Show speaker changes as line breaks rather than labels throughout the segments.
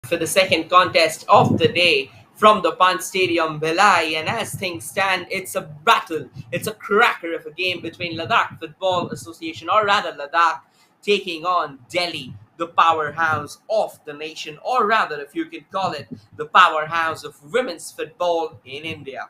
for the second contest of the day from the Pan Stadium, Bhilai. And as things stand, it's a battle. It's a cracker of a game between Ladakh Football Association, or rather Ladakh, taking on Delhi, the powerhouse of the nation, or rather, if you can call it, the powerhouse of women's football in India.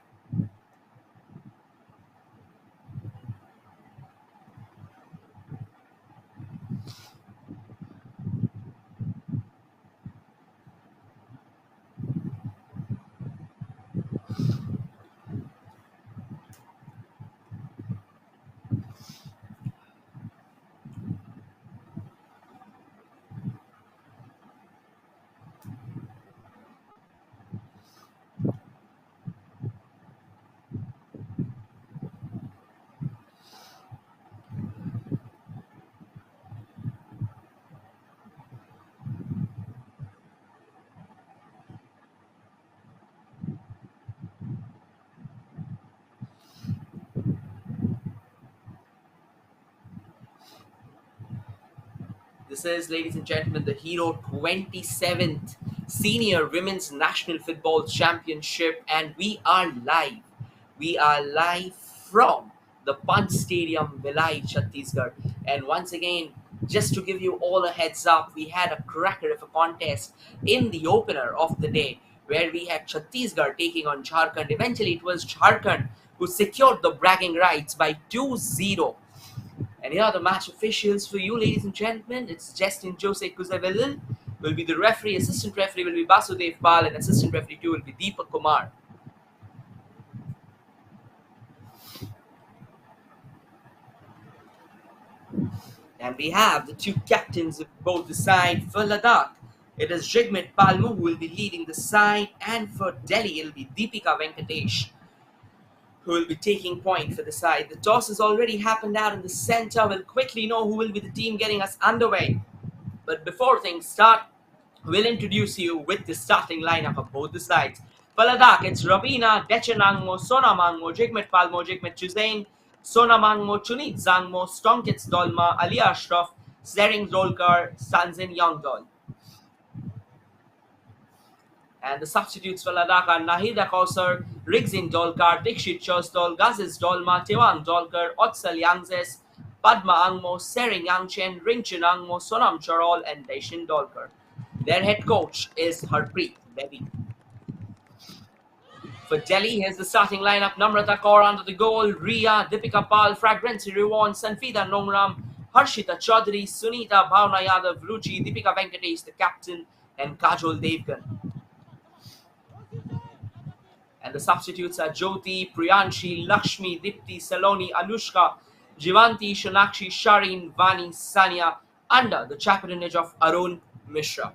This is, ladies and gentlemen, the Hero 27th Senior Women's National Football Championship, and we are live. We are live from the Punch Stadium, Bhilai, Chhattisgarh. And once again, just to give you all a heads up, we had a cracker of a contest in the opener of the day where we had Chhattisgarh taking on Jharkhand. Eventually, it was Jharkhand who secured the bragging rights by 2-0. And here are the match officials for you, ladies and gentlemen. It's Justin Jose Kuzavelin will be the referee. Assistant referee will be Basudev Pal, and assistant referee 2 will be Deepak Kumar. And we have the two captains of both the side. For Ladakh, it is Jigmet Palmu who will be leading the side, and for Delhi, it will be Deepika Venkatesh who will be taking point for the side. The toss has already happened out in the center. We'll quickly know who will be the team getting us underway. But before things start, we'll introduce you with the starting lineup of both the sides. For Ladakh, it's Rabina, Dechenangmo, Sonamangmo, Jigmet Palmo, Jigmet Chuzain, Sonamangmo, Chunit Zangmo, Stonkits Dolma, Ali Ashraf, Zering Dolkar, Sanzin Yongdol. And the substitutes for Ladakh are Nahida Kausar, Rigzin Dolkar, Dikshit Chosdol, Gazis Dolma, Tewang Dolkar, Otsal Yangzes, Padma Angmo, Sering Yangchen, Ringchen Angmo, Sonam Charol, and Daishin Dolkar. Their head coach is Harpreet Bedi. For Delhi, here's the starting lineup. Namrata Kaur under the goal, Riya, Deepika Pal, Fragrancy Riwan, Sanfida Nongram, Harshita Chaudhary, Sunita Bhavna Yadav, Ruchi, Deepika Venkatesh, the captain, and Kajol Devgan. And the substitutes are Jyoti, Priyanshi, Lakshmi, Dipti, Saloni, Anushka, Jivanti, Shonakshi, Sharin, Vani, Sania, under the chaperonage of Arun Mishra.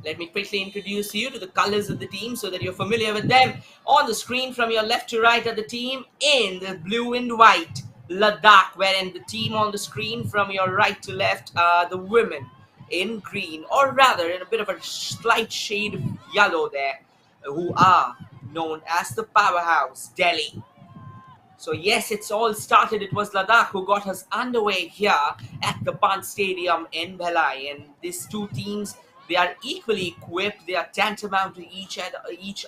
Let me quickly introduce you to the colors of the team so that you're familiar with them. On the screen from your left to right are the team in the blue and white, Ladakh, wherein the team on the screen from your right to left are the women in green, or rather in a bit of a slight shade of yellow there, who are known as the powerhouse, Delhi. So yes, it's all started. It was Ladakh who got us underway here at the Pan Stadium in Bhilai. And these two teams, they are equally equipped. They are tantamount to each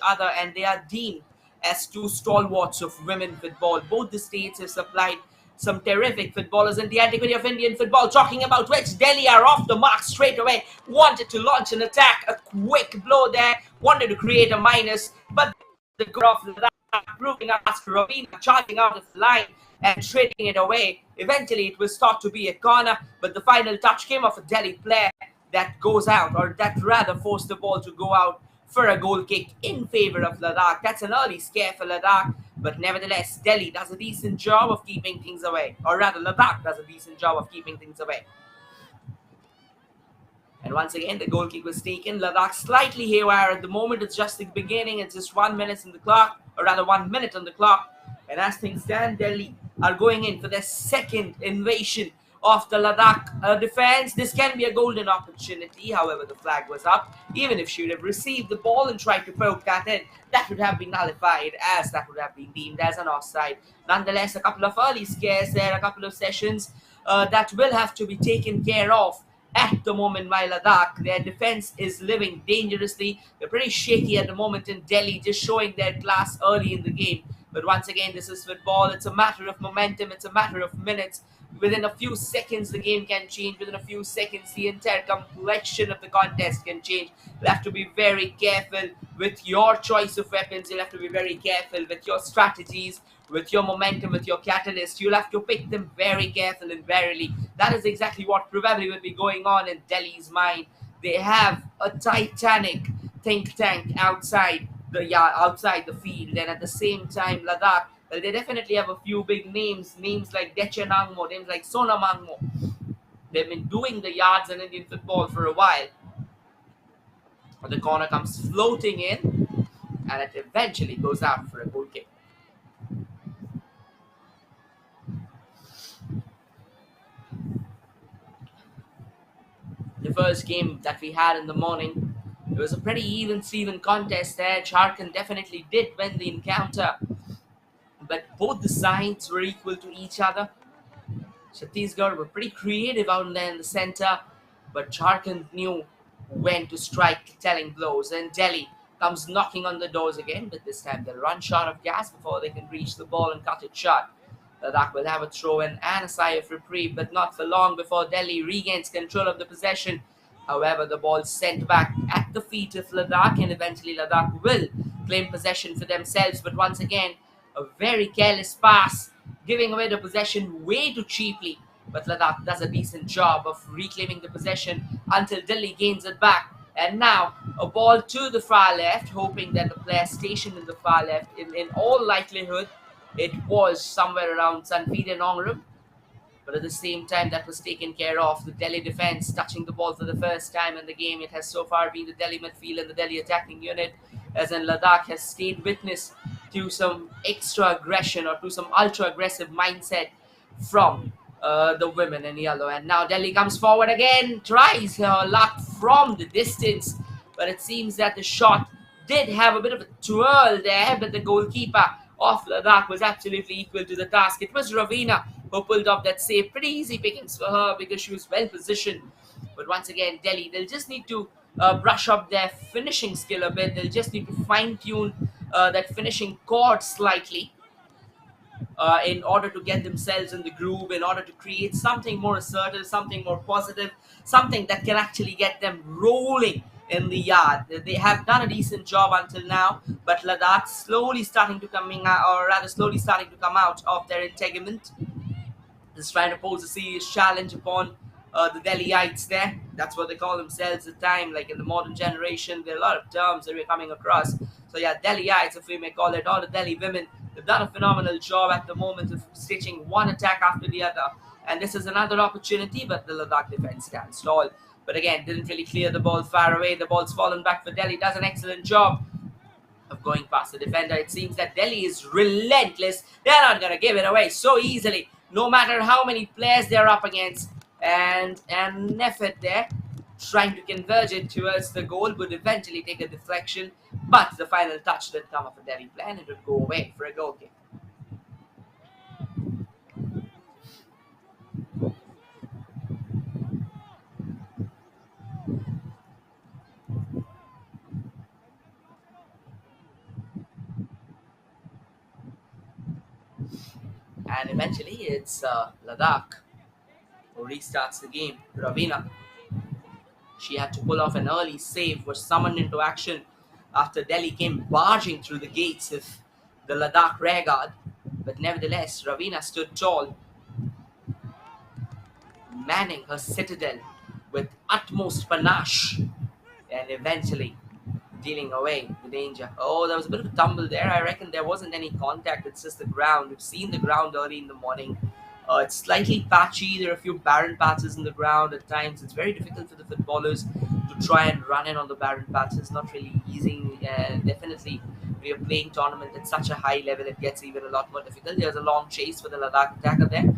other, and they are deemed as two stalwarts of women football. Both the states have supplied some terrific footballers in the antiquity of Indian football, talking about which Delhi are off the mark straight away. Wanted to launch an attack, a quick blow there, wanted to create a minus, but the goal of Ladakh proving us Ravina charging out of the line and trading it away. Eventually, it was thought to be a corner, but the final touch came off a Delhi player that goes out, or that rather forced the ball to go out for a goal kick in favor of Ladakh. That's an early scare for Ladakh, but nevertheless, Delhi does a decent job of keeping things away, or rather, Ladakh does a decent job of keeping things away. And once again, the goal kick was taken. Ladakh slightly haywire at the moment. It's just the beginning. It's just 1 minute on the clock, or rather 1 minute on the clock. And as things stand, Delhi are going in for their second invasion of the Ladakh defense. This can be a golden opportunity. However, the flag was up. Even if she would have received the ball and tried to poke that in, that would have been nullified, as that would have been deemed as an offside. Nonetheless, a couple of early scares there, a couple of sessions that will have to be taken care of at the moment by Ladakh. Their defense is living dangerously. They're pretty shaky at the moment in Delhi, just showing their class early in the game. But once again, this is football. It's a matter of momentum. It's a matter of minutes. Within a few seconds, the game can change. Within a few seconds, the entire complexion of the contest can change. You'll have to be very careful with your choice of weapons. You'll have to be very careful with your strategies, with your momentum, with your catalyst. You'll have to pick them very careful and warily. That is exactly what probably will be going on in Delhi's mind. They have a titanic think tank outside outside the field, and at the same time, Ladakh, well, they definitely have a few big names like Deche Nangmo, names like Sona Mangmo. They've been doing the yards in Indian football for a while. But the corner comes floating in, and it eventually goes out for a goal kick. The first game that we had in the morning, it was a pretty even Steven contest there. Jharkhand definitely did win the encounter, but both the sides were equal to each other. Chhattisgarh were pretty creative out there in the center, but Jharkhand knew when to strike telling blows, and Delhi comes knocking on the doors again, but this time they'll run short of gas before they can reach the ball and cut it short. Ladakh will have a throw-in and a sigh of reprieve, but not for long before Delhi regains control of the possession. However, the ball sent back at the feet of Ladakh, and eventually Ladakh will claim possession for themselves. But once again, a very careless pass, giving away the possession way too cheaply. But Ladakh does a decent job of reclaiming the possession until Delhi gains it back. And now, a ball to the far left, hoping that the player stationed in the far left, in all likelihood, it was somewhere around Sanfeed and Ongrum. But at the same time, that was taken care of. The Delhi defense touching the ball for the first time in the game. It has so far been the Delhi midfield and the Delhi attacking unit, as in Ladakh has stayed witness to some extra aggression or to some ultra aggressive mindset from the women in yellow. And now Delhi comes forward again, tries her luck from the distance, but it seems that the shot did have a bit of a twirl there, but the goalkeeper of Ladakh was absolutely equal to the task. It was Ravina who pulled off that save. Pretty easy pickings for her because she was well positioned. But once again, Delhi, they'll just need to brush up their finishing skill a bit. They'll just need to fine-tune that finishing chord slightly in order to get themselves in the groove, in order to create something more assertive, something more positive, something that can actually get them rolling in the yard. They have done a decent job until now, but Ladakh slowly starting to slowly starting to come out of their integument. Just trying to pose a serious challenge upon the Delhiites there. That's what they call themselves at the time. Like in the modern generation, there are a lot of terms that we're coming across. So yeah, Delhiites, if we may call it, all the Delhi women, they've done a phenomenal job at the moment of stitching one attack after the other. And this is another opportunity, but the Ladakh defense stands tall. But again, didn't really clear the ball far away. The ball's fallen back for Delhi. Does an excellent job of going past the defender. It seems that Delhi is relentless. They're not going to give it away so easily, no matter how many players they're up against. And an effort there, trying to converge it towards the goal, would eventually take a deflection. But the final touch did come of a Delhi plan. It would go away for a goal kick. And eventually it's Ladakh who restarts the game. Ravina, she had to pull off an early save, was summoned into action after Delhi came barging through the gates of the Ladakh rearguard. But nevertheless, Ravina stood tall, manning her citadel with utmost panache, and eventually dealing away the danger. Oh, there was a bit of a tumble there. I reckon there wasn't any contact. It's just the ground. We've seen the ground early in the morning. It's slightly patchy. There are a few barren patches in the ground at times. It's very difficult for the footballers to try and run in on the barren patches. Not really easy. Definitely, when you're playing tournament at such a high level, it gets even a lot more difficult. There's a long chase for the Ladakh attacker there.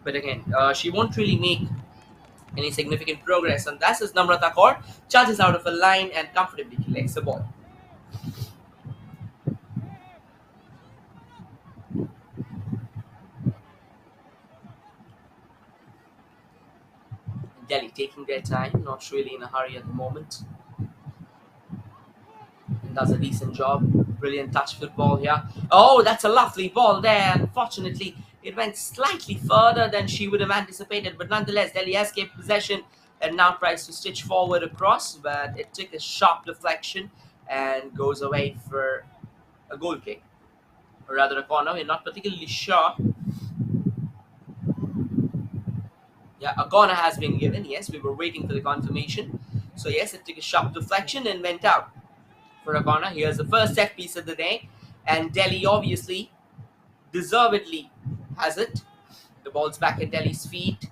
But again, she won't really make any significant progress. And that's as Namrata Kaur charges out of a line and comfortably collects the ball. Delhi taking their time, not really in a hurry at the moment, and does a decent job. Brilliant touch football here. Oh, that's a lovely ball there. Unfortunately, it went slightly further than she would have anticipated, but nonetheless, Delhi has kept possession and now tries to stitch forward across, but it took a sharp deflection and goes away for a goal kick, or rather a corner. We're not particularly sure. Yeah, a corner has been given. Yes, we were waiting for the confirmation. So yes, it took a sharp deflection and went out for a corner. Here's the first set piece of the day, and Delhi obviously deservedly has it. The ball's back at Delhi's feet.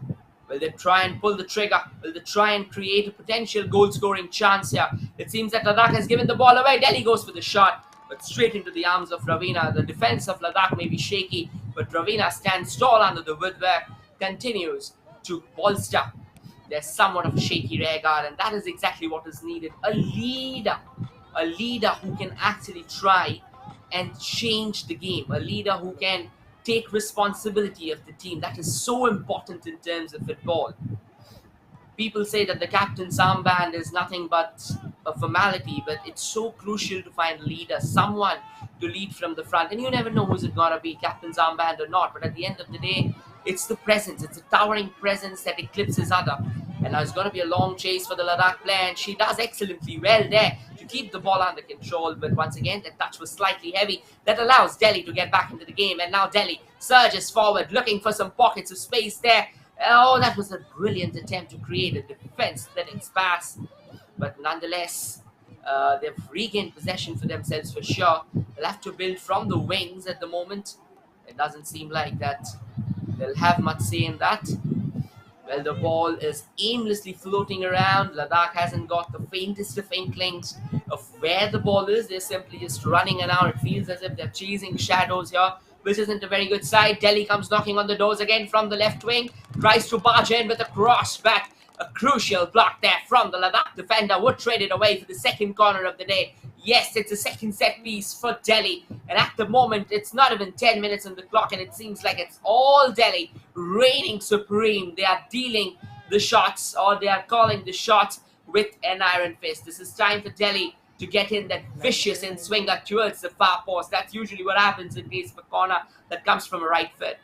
Will they try and pull the trigger? Will they try and create a potential goal-scoring chance here? It seems that Ladakh has given the ball away. Delhi goes for the shot, but straight into the arms of Ravina. The defense of Ladakh may be shaky, but Ravina stands tall under the woodwork, continues to bolster there's somewhat of a shaky rear guard, and that is exactly what is needed. A leader who can actually try and change the game, a leader who can take responsibility of the team. That is so important in terms of football. People say that the captain's armband is nothing but a formality, but it's so crucial to find a leader, someone to lead from the front. And you never know who's it gonna be, captain's armband or not. But at the end of the day, it's the presence. It's a towering presence that eclipses other. And now it's going to be a long chase for the Ladakh player, and she does excellently well there to keep the ball under control. But once again, the touch was slightly heavy. That allows Delhi to get back into the game. And now Delhi surges forward, looking for some pockets of space there. Oh, that was a brilliant attempt to create a defense-splitting pass. But nonetheless, they've regained possession for themselves for sure. They'll have to build from the wings at the moment. It doesn't seem like that they'll have much say in that. Well, the ball is aimlessly floating around. Ladakh hasn't got the faintest of inklings of where the ball is. They're simply just running around. It feels as if they're chasing shadows here, which isn't a very good side. Delhi comes knocking on the doors again from the left wing. Tries to barge in with a cross back. A crucial block there from the Ladakh defender. Would trade it away for the second corner of the day. Yes, it's a second set piece for Delhi. And at the moment, it's not even 10 minutes on the clock, and it seems like it's all Delhi reigning supreme. They are dealing the shots, or they are calling the shots with an iron fist. This is time for Delhi to get in that vicious in swinger towards the far post. That's usually what happens in case of a corner that comes from a right foot.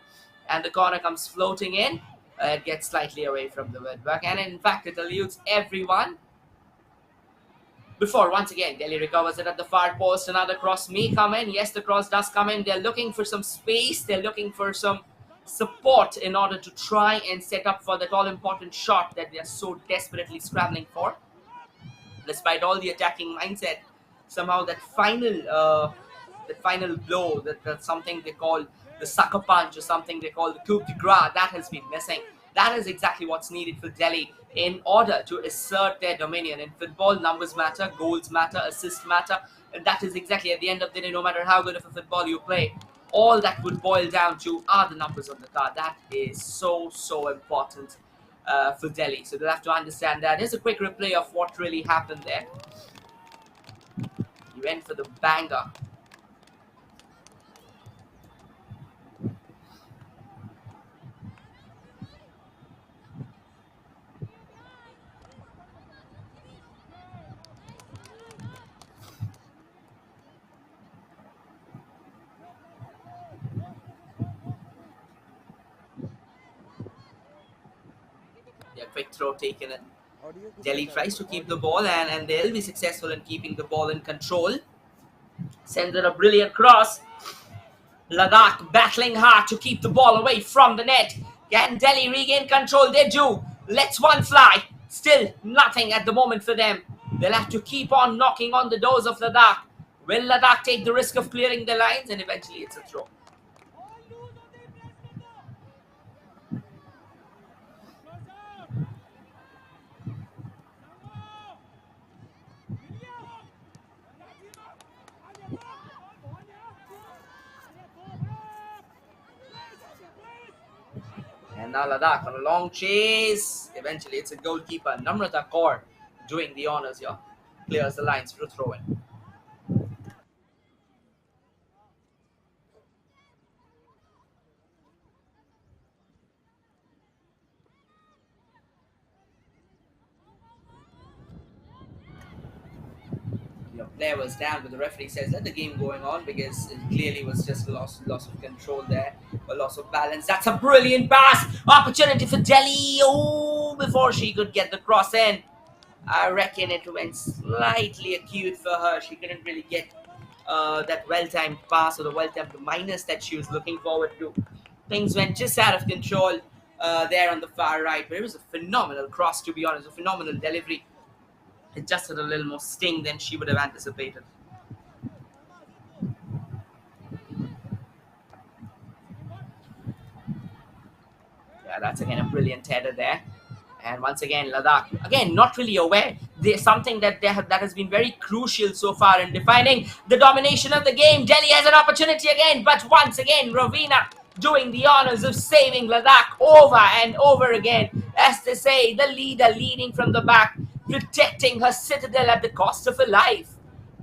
And the corner comes floating in. It gets slightly away from the woodwork, and in fact, it eludes everyone. Before, once again, Delhi recovers it at the far post. Another cross may come in. Yes, the cross does come in. They're looking for some space. They're looking for some support in order to try and set up for that all-important shot that they're so desperately scrambling for. Despite all the attacking mindset, somehow that final blow, that's something they call the sucker punch, or something they call the coup de grace, that has been missing. That is exactly what's needed for Delhi in order to assert their dominion. In football, numbers matter, goals matter, assists matter, and that is exactly, at the end of the day, no matter how good of a football you play, all that would boil down to are the numbers on the card. That is so important for Delhi. So they'll have to understand that. Here's a quick replay of what really happened there. He went for the banger. Yeah, quick throw taken in. Delhi tries to keep the ball, and they'll be successful in keeping the ball in control. Sends it a brilliant cross. Ladakh battling hard to keep the ball away from the net. Can Delhi regain control? They do. Let's one fly. Still nothing at the moment for them. They'll have to keep on knocking on the doors of Ladakh. Will Ladakh take the risk of clearing the lines? And eventually it's a throw. And now Ladakh on a long chase. Eventually, it's a goalkeeper, Namrata Kaur, doing the honors here. Clears the lines for a throw in. Your player was down, but the referee says let the game going on because it clearly was just a loss of control there, a loss of balance. That's a brilliant pass, opportunity for Delhi. Oh, before she could get the cross in, I reckon it went slightly acute for her. She couldn't really get that well-timed pass or the well-timed minus that she was looking forward to. Things went just out of control there on the far right, but it was a phenomenal cross, to be honest, a phenomenal delivery. It just had a little more sting than she would have anticipated. Yeah, that's again a brilliant header there. And once again, Ladakh, again, not really aware. There's something that has been very crucial so far in defining the domination of the game. Delhi has an opportunity again, but once again, Ravina doing the honors of saving Ladakh over and over again. As they say, the leader leading from the back, protecting her citadel at the cost of her life.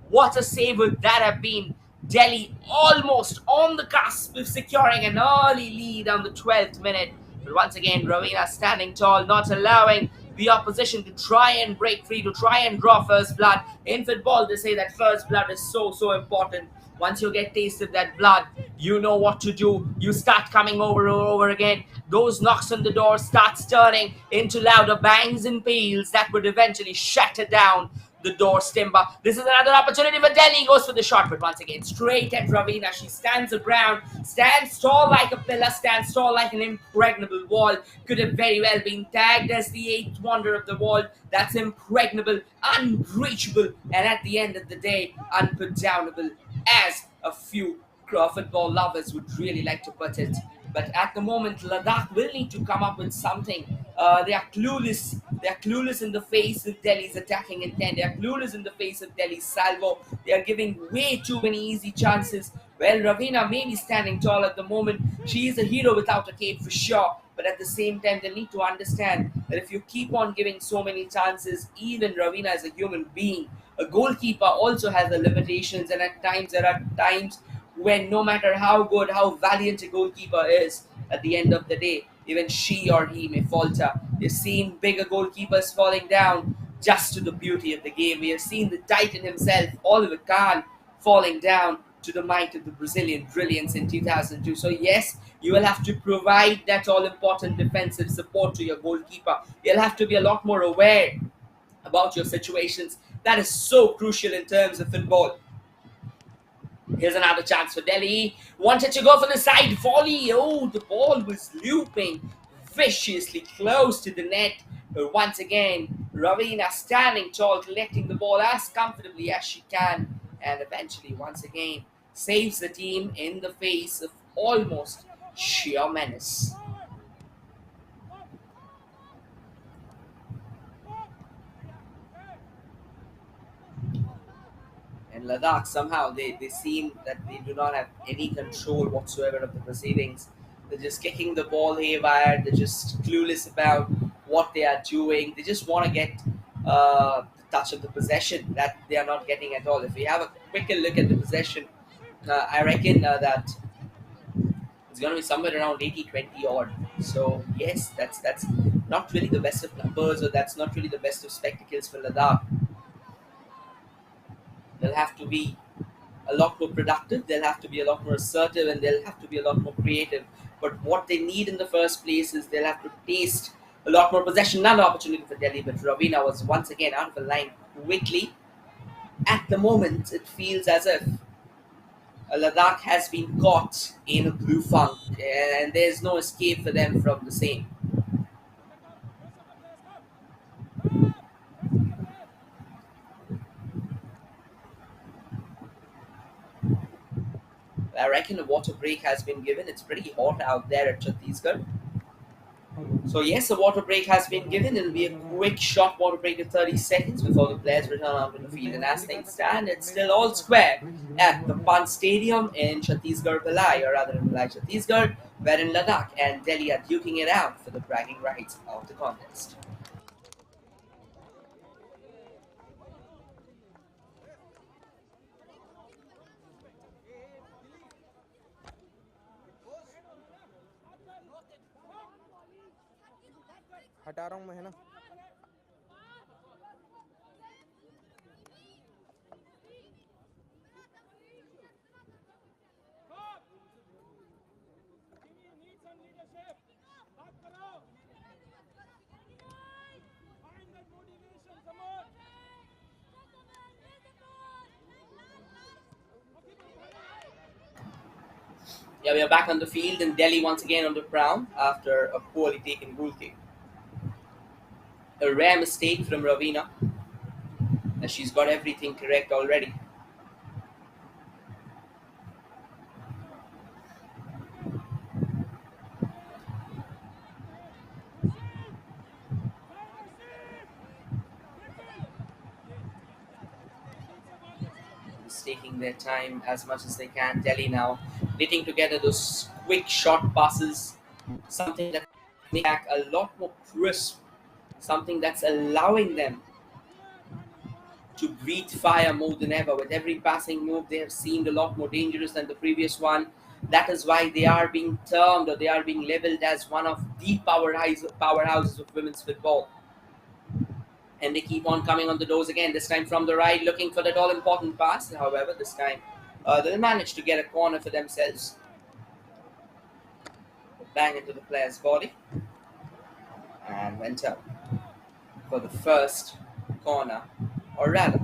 What a save would that have been? Delhi almost on the cusp of securing an early lead on the 12th minute. But once again, Ravina standing tall, not allowing the opposition to try and break free, to try and draw first blood. In football, they say that first blood is so important. Once you get taste of that blood, you know what to do. You start coming over and over again. Those knocks on the door starts turning into louder bangs and peals that would eventually shatter down the door's timber. This is another opportunity for Delhi. Goes for the shot, but once again, straight at Ravina. She stands her ground, stands tall like a pillar, stands tall like an impregnable wall. Could have very well been tagged as the eighth wonder of the world. That's impregnable, unbreachable, and at the end of the day, unputdownable, as a few football lovers would really like to put it. But at the moment, Ladakh will need to come up with something. They are clueless. They are clueless in the face of Delhi's attacking intent. They are clueless in the face of Delhi's salvo. They are giving way too many easy chances. Well, Ravina may be standing tall at the moment. She is a hero without a cape for sure. But at the same time, they need to understand that if you keep on giving so many chances, even Ravina is a human being. A goalkeeper also has the limitations, and at times there are times when no matter how good, how valiant a goalkeeper is, at the end of the day, even she or he may falter. We've seen bigger goalkeepers falling down just to the beauty of the game. We have seen the Titan himself, Oliver Kahn, falling down to the might of the Brazilian brilliance in 2002. So yes, you will have to provide that all-important defensive support to your goalkeeper. You'll have to be a lot more aware about your situations. That is so crucial in terms of football. Here's another chance for Delhi. Wanted to go for the side volley. Oh, the ball was looping viciously close to the net. But once again, Ravina standing tall, collecting the ball as comfortably as she can. And eventually, once again, saves the team in the face of almost sheer menace. And Ladakh, somehow they seem that they do not have any control whatsoever of the proceedings. They're just kicking the ball haywire. They're just clueless about what they are doing. They just want to get the touch of the possession that they are not getting at all. If we have a quicker look at the possession, I reckon that it's going to be somewhere around 80-20 odd. So yes, that's not really the best of numbers, or that's not really the best of spectacles for Ladakh. They'll have to be a lot more productive, they'll have to be a lot more assertive, and they'll have to be a lot more creative. But what they need in the first place is they'll have to taste a lot more possession. Another opportunity for Delhi, but Ravina was once again out of the line quickly. At the moment, it feels as if Ladakh has been caught in a blue funk, and there's no escape for them from the same. I reckon a water break has been given. It's pretty hot out there at Chhattisgarh. So yes, a water break has been given. It'll be a quick short water break of 30 seconds before the players return onto the field. And as things stand, it's still all square at the Pan Stadium in Chhattisgarh, Bhilai, or rather in Bhilai, Chhattisgarh, wherein Ladakh and Delhi are duking it out for the bragging rights of the contest.
हटा रहा हूँ मैं है ना
Yeah, we are back on the field and Delhi once again on the ground after a poorly taken goal kick. A rare mistake from Ravina, as she's got everything correct already. Just taking their time as much as they can. Delhi now knitting together those quick short passes, something that makes back a lot more crisp, something that's allowing them to breathe fire more than ever. With every passing move, they have seemed a lot more dangerous than the previous one. That is why they are being termed or they are being labeled as one of the powerhouses of women's football. And they keep on coming on the doors again, this time from the right, looking for that all-important pass. However, this time they managed to get a corner for themselves. Bang into the player's body and went up for the first corner, or rather,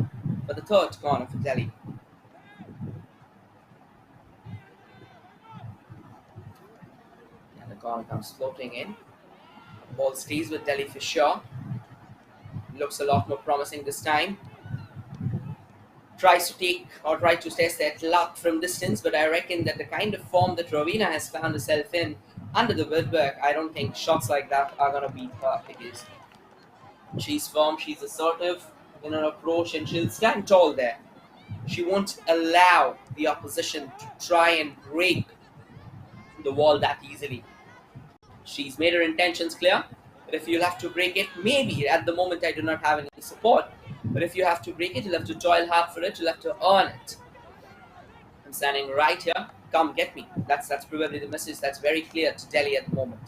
for the third corner for Delhi. And the corner comes floating in. Ball stays with Delhi for sure. Looks a lot more promising this time. Tries to take or try to test that luck from distance, but I reckon that the kind of form that Ravina has found herself in under the woodwork, I don't think shots like that are going to beat her, because she's firm, she's assertive in her approach, and she'll stand tall there. She won't allow the opposition to try and break the wall that easily. She's made her intentions clear, but if you'll have to break it, maybe at the moment I do not have any support, but if you have to break it, you'll have to toil hard for it, you'll have to earn it. I'm standing right here, come get me. That's probably the message that's very clear to Delhi at the moment.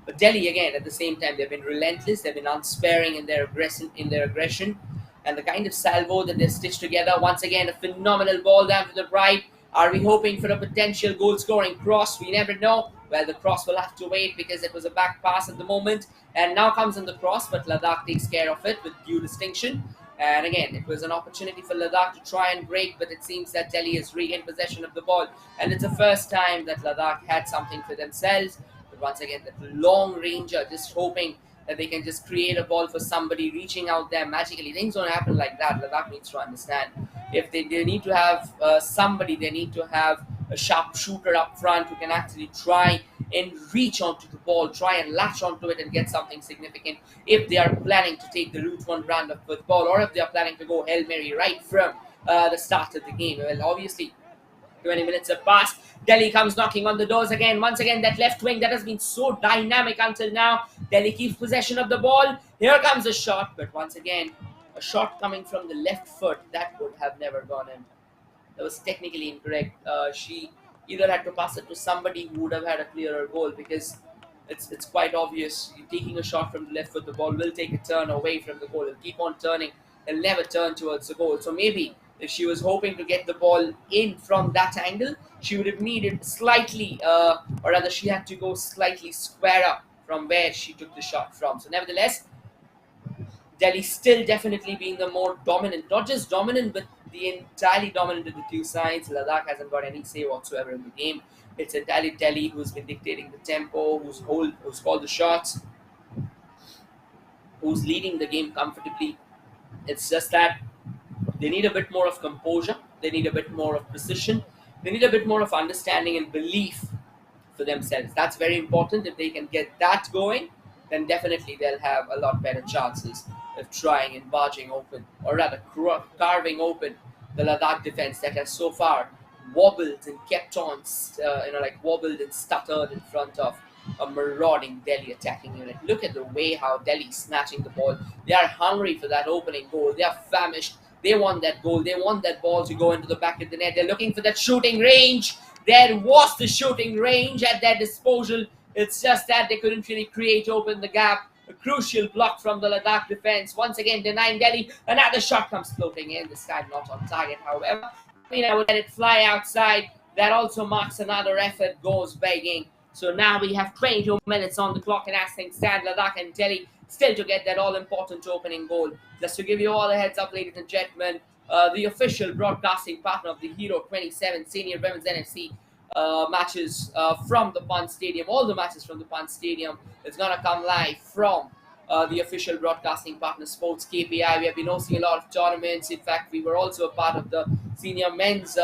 But Delhi again, at the same time, they've been relentless, they've been unsparing in their aggression, and the kind of salvo that they've stitched together. Once again, a phenomenal ball down to the right. Are we hoping for a potential goal-scoring cross? We never know. Well, the cross will have to wait because it was a back pass at the moment. And now comes in the cross, but Ladakh takes care of it with due distinction. And again, it was an opportunity for Ladakh to try and break, but it seems that Delhi has regained possession of the ball. And it's the first time that Ladakh had something for themselves. But once again, that long ranger just hoping that they can just create a ball for somebody reaching out there magically. Things don't happen like that. Ladakh needs to understand. If they need to have somebody, they need to have a sharp shooter up front who can actually try and reach onto the ball, try and latch onto it and get something significant if they are planning to take the Route 1 brand of football, or if they are planning to go Hail Mary right from the start of the game. Well, obviously, 20 minutes have passed. Delhi comes knocking on the doors again. Once again, that left wing that has been so dynamic until now. Delhi keeps possession of the ball. Here comes a shot, but once again, a shot coming from the left foot that would have never gone in. That was technically incorrect. She either had to pass it to somebody who would have had a clearer goal, because it's quite obvious. You're taking a shot from the left foot, the ball will take a turn away from the goal. It'll keep on turning. It'll never turn towards the goal. So maybe if she was hoping to get the ball in from that angle, she would have needed slightly, or rather she had to go slightly square up from where she took the shot from. So nevertheless, Delhi still definitely being the more dominant, not just dominant, but the entirely dominant of the two sides. Ladakh hasn't got any say whatsoever in the game. It's entirely Delhi who's been dictating the tempo, who's called the shots, who's leading the game comfortably. It's just that they need a bit more of composure. They need a bit more of precision. They need a bit more of understanding and belief for themselves. That's very important. If they can get that going, then definitely they'll have a lot better chances of trying and barging open, or rather carving open the Ladakh defense that has so far wobbled and kept on, wobbled and stuttered in front of a marauding Delhi attacking unit. Look at the way how Delhi's snatching the ball. They are hungry for that opening goal. They are famished. They want that goal. They want that ball to go into the back of the net. They're looking for that shooting range. There was the shooting range at their disposal. It's just that they couldn't really create open the gap. A crucial block from the Ladakh defense. Once again, denying Delhi. Another shot comes floating in. This time not on target, however. I would let it fly outside. That also marks another effort goes begging. So now we have 22 minutes on the clock, and as things stand, Ladakh and Delhi still to get that all-important opening goal. Just to give you all a heads up, ladies and gentlemen, the official broadcasting partner of the Hero 27 Senior Women's NFC matches from the Pant Stadium, all the matches from the Pant Stadium, is going to come live from the official broadcasting partner Sports KPI. We have been hosting a lot of tournaments. In fact, we were also a part of the senior men's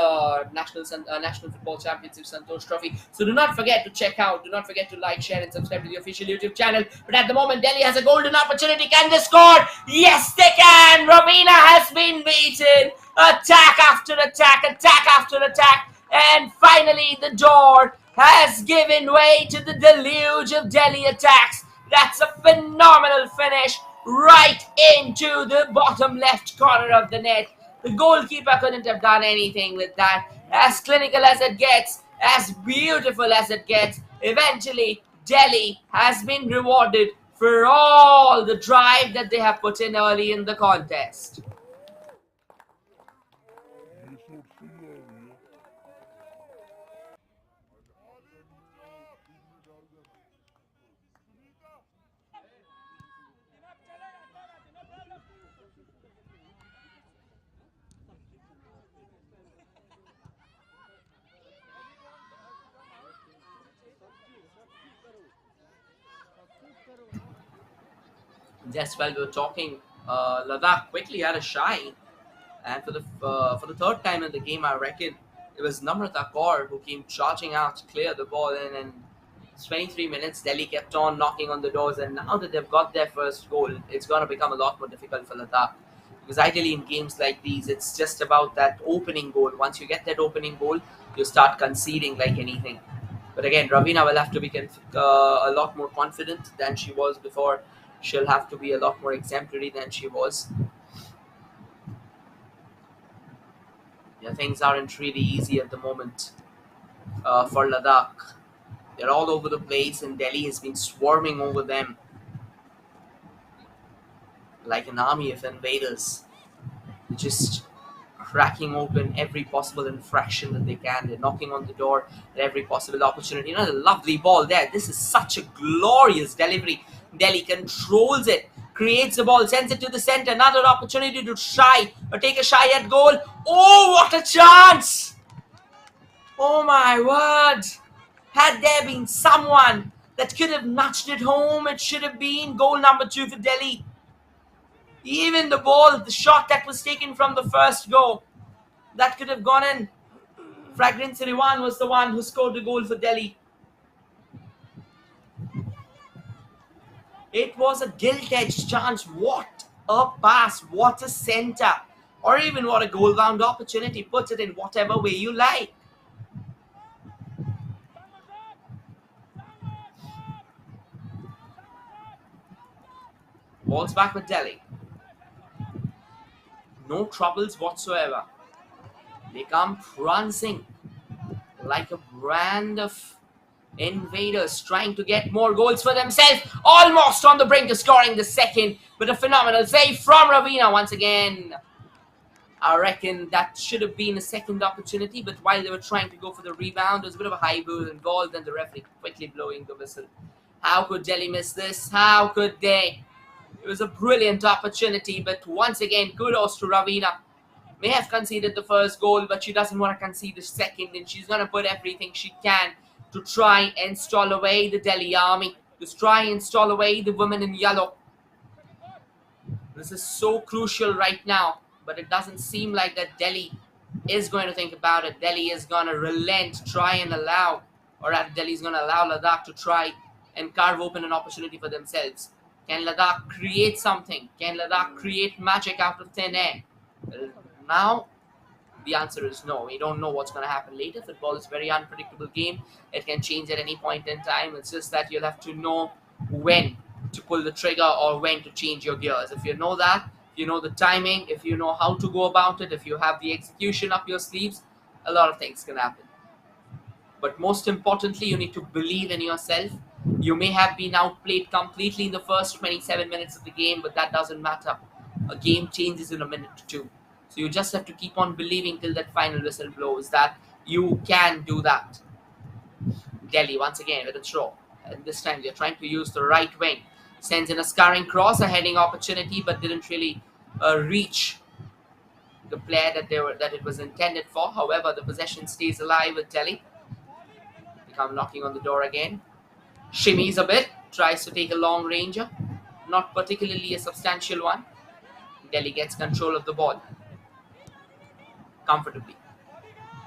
national football championship Santosh Trophy. So do not forget to check out, do not forget to like, share and subscribe to the official YouTube channel. But at the moment, Delhi has a golden opportunity. Can they score? Yes, they can. Ravina has been beaten. Attack after attack, attack after attack. And finally, the door has given way to the deluge of Delhi attacks. That's a phenomenal finish right into the bottom left corner of the net. The goalkeeper couldn't have done anything with that. As clinical as it gets, as beautiful as it gets, eventually Delhi has been rewarded for all the drive that they have put in early in the contest. Just while we were talking, Ladakh quickly had a shy, and for the third time in the game, I reckon it was Namrata Kaur who came charging out to clear the ball, and in 23 minutes, Delhi kept on knocking on the doors, and now that they've got their first goal, it's going to become a lot more difficult for Ladakh. Because ideally in games like these, it's just about that opening goal. Once you get that opening goal, you start conceding like anything. But again, Ravina will have to be a lot more confident than she was before. She'll have to be a lot more exemplary than she was. Yeah, things aren't really easy at the moment for Ladakh. They're all over the place, and Delhi has been swarming over them like an army of invaders. They're just cracking open every possible infraction that they can. They're knocking on the door at every possible opportunity. A lovely ball there. This is such a glorious delivery. Delhi controls it, creates the ball, sends it to the center. Another opportunity to try or take a shy at goal. Oh, what a chance! Oh my word! Had there been someone that could have nudged it home, it should have been goal number 2 for Delhi. Even the ball, the shot that was taken from the first goal, that could have gone in. Fragrance Riwan was the one who scored the goal for Delhi. It was a gilt-edged chance. What a pass, what a center, or even what a goal-bound opportunity. Put it in whatever way you like. Ball's back with Delhi. No troubles whatsoever. They come prancing like a brand of invaders trying to get more goals for themselves. Almost on the brink of scoring the second, but a phenomenal save from Ravina once again. I reckon that should have been a second opportunity, but while they were trying to go for the rebound, there was a bit of a high ball involved, and the referee quickly blowing the whistle. How could Delhi miss this? How could they? It was a brilliant opportunity, but once again, kudos to Ravina. May have conceded the first goal, but she doesn't want to concede the second, and she's going to put everything she can to try and stall away the Delhi army, to try and stall away the women in yellow. This is so crucial right now, but it doesn't seem like that Delhi is going to think about it. Delhi is going to relent, try and allow, or Delhi is going to allow Ladakh to try and carve open an opportunity for themselves. Can Ladakh create something? Can Ladakh create magic out of thin air? Well, now the answer is no. We don't know what's going to happen later. Football is a very unpredictable game. It can change at any point in time. It's just that you'll have to know when to pull the trigger or when to change your gears. If you know that, you know the timing, if you know how to go about it, if you have the execution up your sleeves, a lot of things can happen. But most importantly, you need to believe in yourself. You may have been outplayed completely in the first 27 minutes of the game, but that doesn't matter. A game changes in a minute or two. So you just have to keep on believing till that final whistle blows that you can do that. Delhi once again with a throw. And this time they're trying to use the right wing. Sends in a scarring cross, a heading opportunity, but didn't really reach the player that it was intended for. However, the possession stays alive with Delhi. They come knocking on the door again. Shimmies a bit, tries to take a long ranger. Not particularly a substantial one. Delhi gets control of the ball comfortably.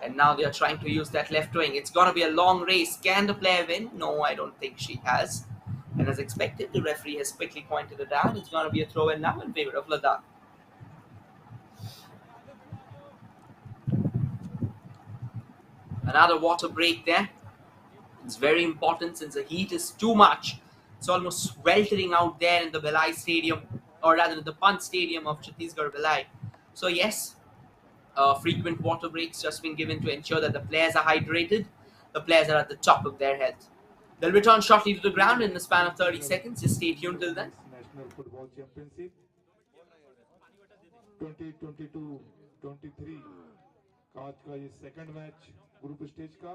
And now they are trying to use that left wing. It's going to be a long race. Can the player win? No, I don't think she has. And as expected, the referee has quickly pointed it out. It's going to be a throw in now in favor of Ladakh. Another water break there. It's very important since the heat is too much. It's almost sweltering out there in the Bhilai Stadium, or rather the Pant Stadium of Chhattisgarh Bhilai. So yes, frequent water breaks just been given to ensure that the players are hydrated. The players are at the top of their health. They'll return shortly to the ground in the span of 30 seconds. Just stay tuned till then.
National Football Championship 2022-23 का आज का ये second match group stage का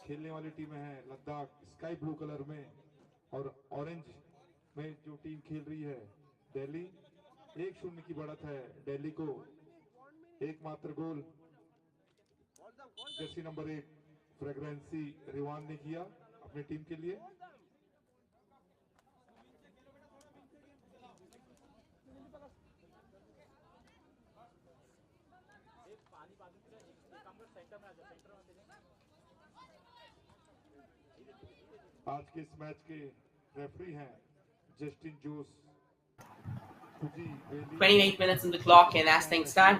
खेलने वाली टीमें हैं Ladakh sky blue colour में और ऑरेंज में जो टीम खेल रही है दिल्ली 1-0 की बढ़त है दिल्ली को एकमात्र गोल जर्सी नंबर 1 फ्रेग्रेंसी रिवान ने किया अपनी टीम के लिए आज के इस मैच के रेफरी हैं Justin Jose
28 minutes in the clock, and as things stand,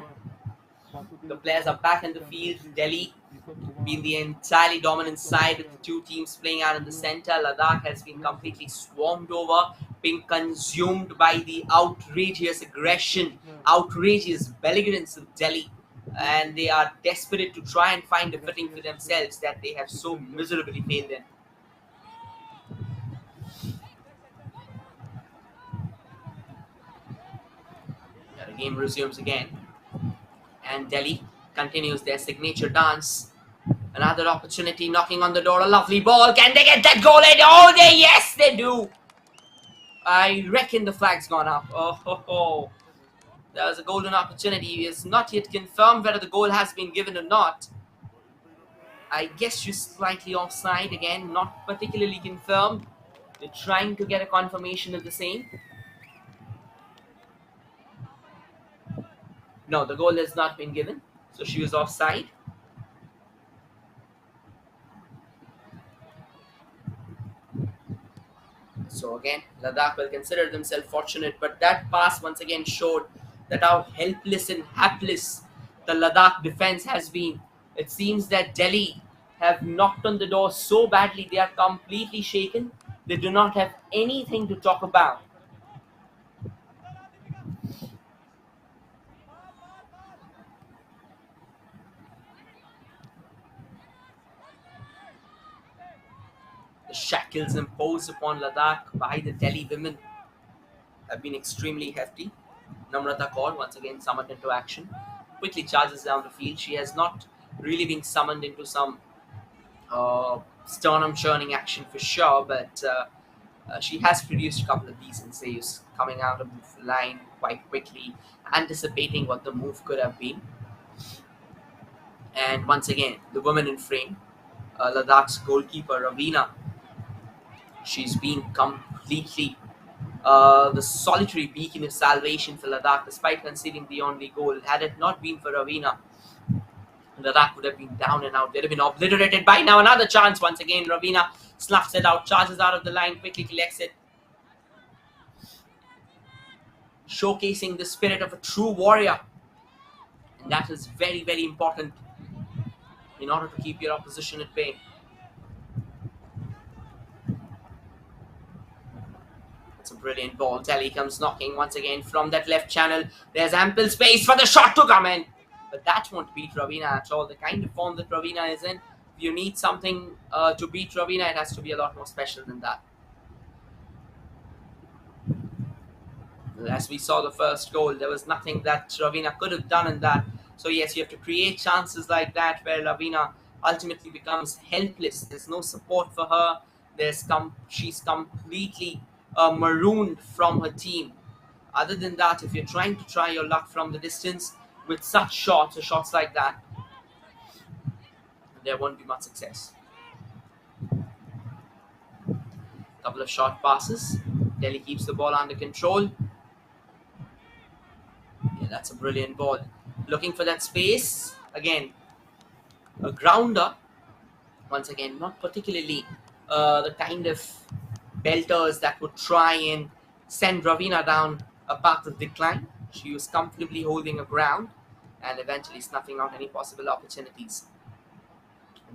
the players are back in the field. Delhi being the entirely dominant side with the two teams playing out in the center. Ladakh has been completely swarmed over, being consumed by the outrageous aggression, outrageous belligerence of Delhi. And they are desperate to try and find a footing for themselves that they have so miserably failed in. The game resumes again, and Delhi continues their signature dance. Another opportunity knocking on the door. A lovely ball. Can they get that goal in? Oh, yes, they do. I reckon the flag's gone up. Oh. There was a golden opportunity. It is not yet confirmed whether the goal has been given or not. I guess she's slightly offside. Again, not particularly confirmed. They're trying to get a confirmation of the same. No, the goal has not been given. So she was offside. So again, Ladakh will consider themselves fortunate. But that pass once again showed that how helpless and hapless the Ladakh defense has been. It seems that Delhi have knocked on the door so badly they are completely shaken. They do not have anything to talk about. The shackles imposed upon Ladakh by the Delhi women have been extremely hefty. Namrata Kaur once again summoned into action. Quickly charges down the field. She has not really been summoned into some sternum churning action for sure, but she has produced a couple of decent saves, coming out of the line quite quickly, anticipating what the move could have been. And once again, the woman in frame, Ladakh's goalkeeper Ravina. She's been completely the solitary beacon of salvation for Ladakh, despite conceding the only goal. Had it not been for Ravina, LADAKH would have been down and out. They'd have been obliterated by now. Another chance once again. Ravina snuffs it out, charges out of the line, quickly collects it. Showcasing the spirit of a true warrior. And that is very, very important in order to keep your opposition at bay. It's a brilliant ball. Delhi comes knocking once again from that left channel. There's ample space for the shot to come in. But that won't beat Ravina at all. The kind of form that Ravina is in, if you need something to beat Ravina, it has to be a lot more special than that. As we saw the first goal, there was nothing that Ravina could have done in that. So yes, you have to create chances like that where Ravina ultimately becomes helpless. There's no support for her. She's completely marooned from her team. Other than that, if you're trying to try your luck from the distance with such shots or shots like that, there won't be much success. Couple of short passes. Delhi keeps the ball under control. Yeah, that's a brilliant ball. Looking for that space. Again, a grounder. Once again, not particularly the kind of belters that would try and send Ravina down a path of decline. She was comfortably holding her ground and eventually snuffing out any possible opportunities.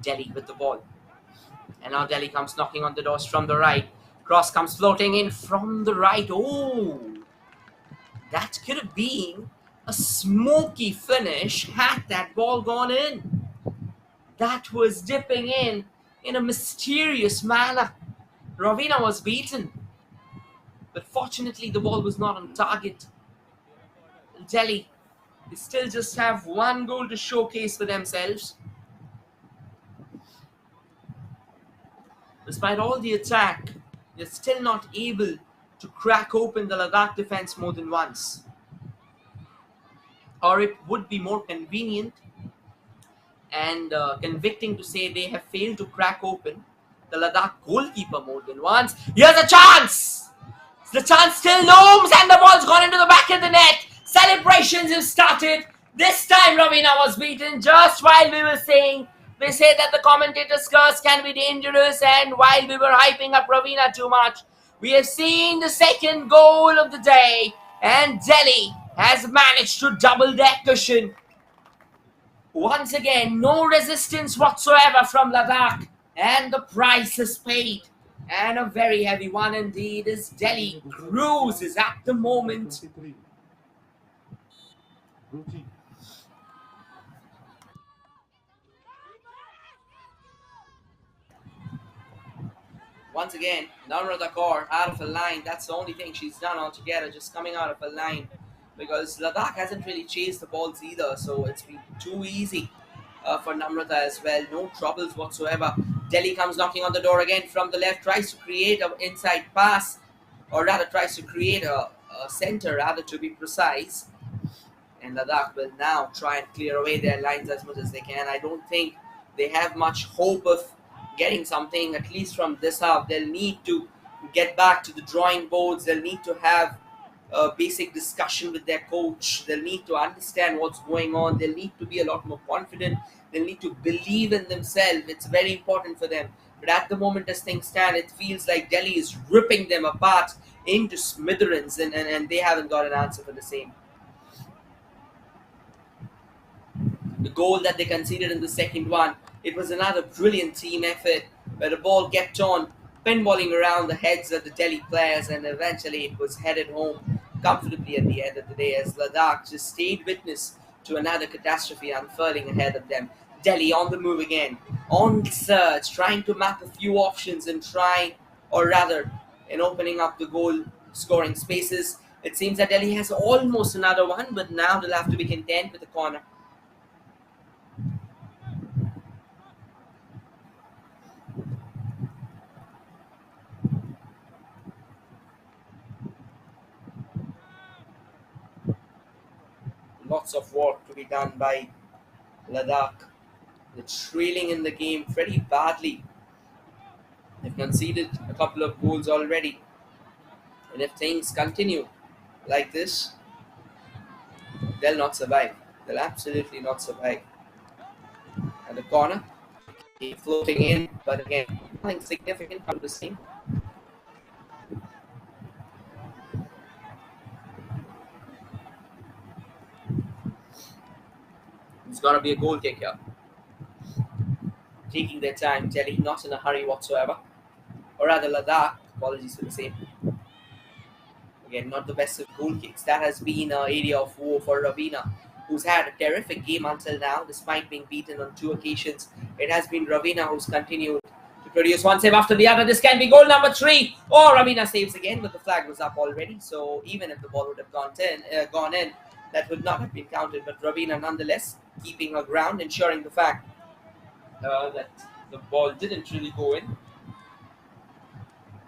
Delhi with the ball. And now Delhi comes knocking on the doors from the right. Cross comes floating in from the right. Oh, that could have been a smoky finish had that ball gone in. That was dipping in a mysterious manner. Ravina was beaten. But fortunately, the ball was not on target. Delhi, they still just have one goal to showcase for themselves. Despite all the attack, they're still not able to crack open the Ladakh defense more than once. Or it would be more convenient and convicting to say they have failed to crack open the Ladakh goalkeeper more than once. Here's a chance! The chance still looms and the ball's gone into the back of the net. Celebrations have started. This time Ravina was beaten just while we were saying, they say that the commentator's curse can be dangerous, and while we were hyping up Ravina too much, we have seen the second goal of the day, and Delhi has managed to double that cushion. Once again, no resistance whatsoever from Ladakh, and the price is paid. And a very heavy one indeed, as Delhi cruises at the moment. Once again, Namrata Kaur out of a line. That's the only thing she's done altogether, just coming out of a line. Because Ladakh hasn't really chased the balls either, so it's been too easy for Namrata as well. No troubles whatsoever. Delhi comes knocking on the door again from the left, tries to create an inside pass, or rather tries to create a center, rather to be precise. And Ladakh will now try and clear away their lines as much as they can. I don't think they have much hope of getting something, at least from this half. They'll need to get back to the drawing boards. They'll need to have a basic discussion with their coach. They'll need to understand what's going on. They'll need to be a lot more confident. They'll need to believe in themselves. It's very important for them. But at the moment, as things stand, it feels like Delhi is ripping them apart into smithereens, and they haven't got an answer for the same. The goal that they conceded in the second one, it was another brilliant team effort where the ball kept on pinballing around the heads of the Delhi players, and eventually it was headed home comfortably at the end of the day, as Ladakh just stayed witness to another catastrophe unfurling ahead of them. Delhi on the move again, on the search, trying to map a few options and in opening up the goal scoring spaces. It seems that Delhi has almost another one, but now they'll have to be content with the corner. Lots of work to be done by Ladakh. They're trailing in the game pretty badly. They've conceded a couple of goals already. And if things continue like this, they'll not survive. They'll absolutely not survive. corner. Floating in, but again, nothing significant from the scene. It's gonna be a goal kick here. Taking their time, Delhi not in a hurry whatsoever. Or rather Ladakh, apologies for the same. Again, not the best of goal kicks. That has been an area of woe for Ravina, who's had a terrific game until now, despite being beaten on 2 occasions. It has been Ravina who's continued to produce one save after the other. This can be goal number 3. Oh, Ravina saves again, but the flag was up already. So even if the ball would have gone in, that would not have been counted. But Ravina, nonetheless, keeping her ground, ensuring the fact that the ball didn't really go in.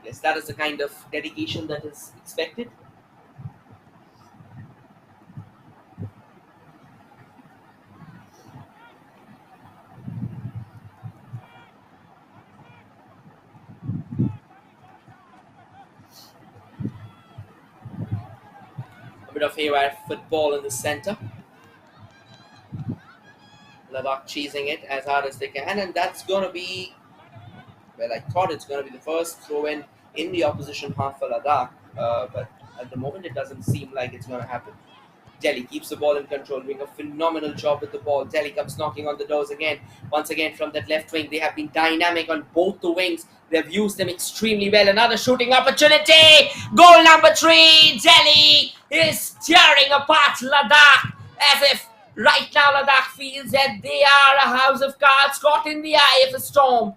Yes, that is the kind of dedication that is expected. A bit of haywire football in the center. Ladakh chasing it as hard as they can, and that's going to be, well, I thought it's going to be the first throw in the opposition half for Ladakh, but at the moment it doesn't seem like it's going to happen. Delhi keeps the ball in control, doing a phenomenal job with the ball. Delhi comes knocking on the doors again. Once again from that left wing, they have been dynamic on both the wings. They've used them extremely well. Another shooting opportunity. Goal number 3. Delhi is tearing apart Ladakh as if right now Ladakh feels that they are a house of cards caught in the eye of a storm.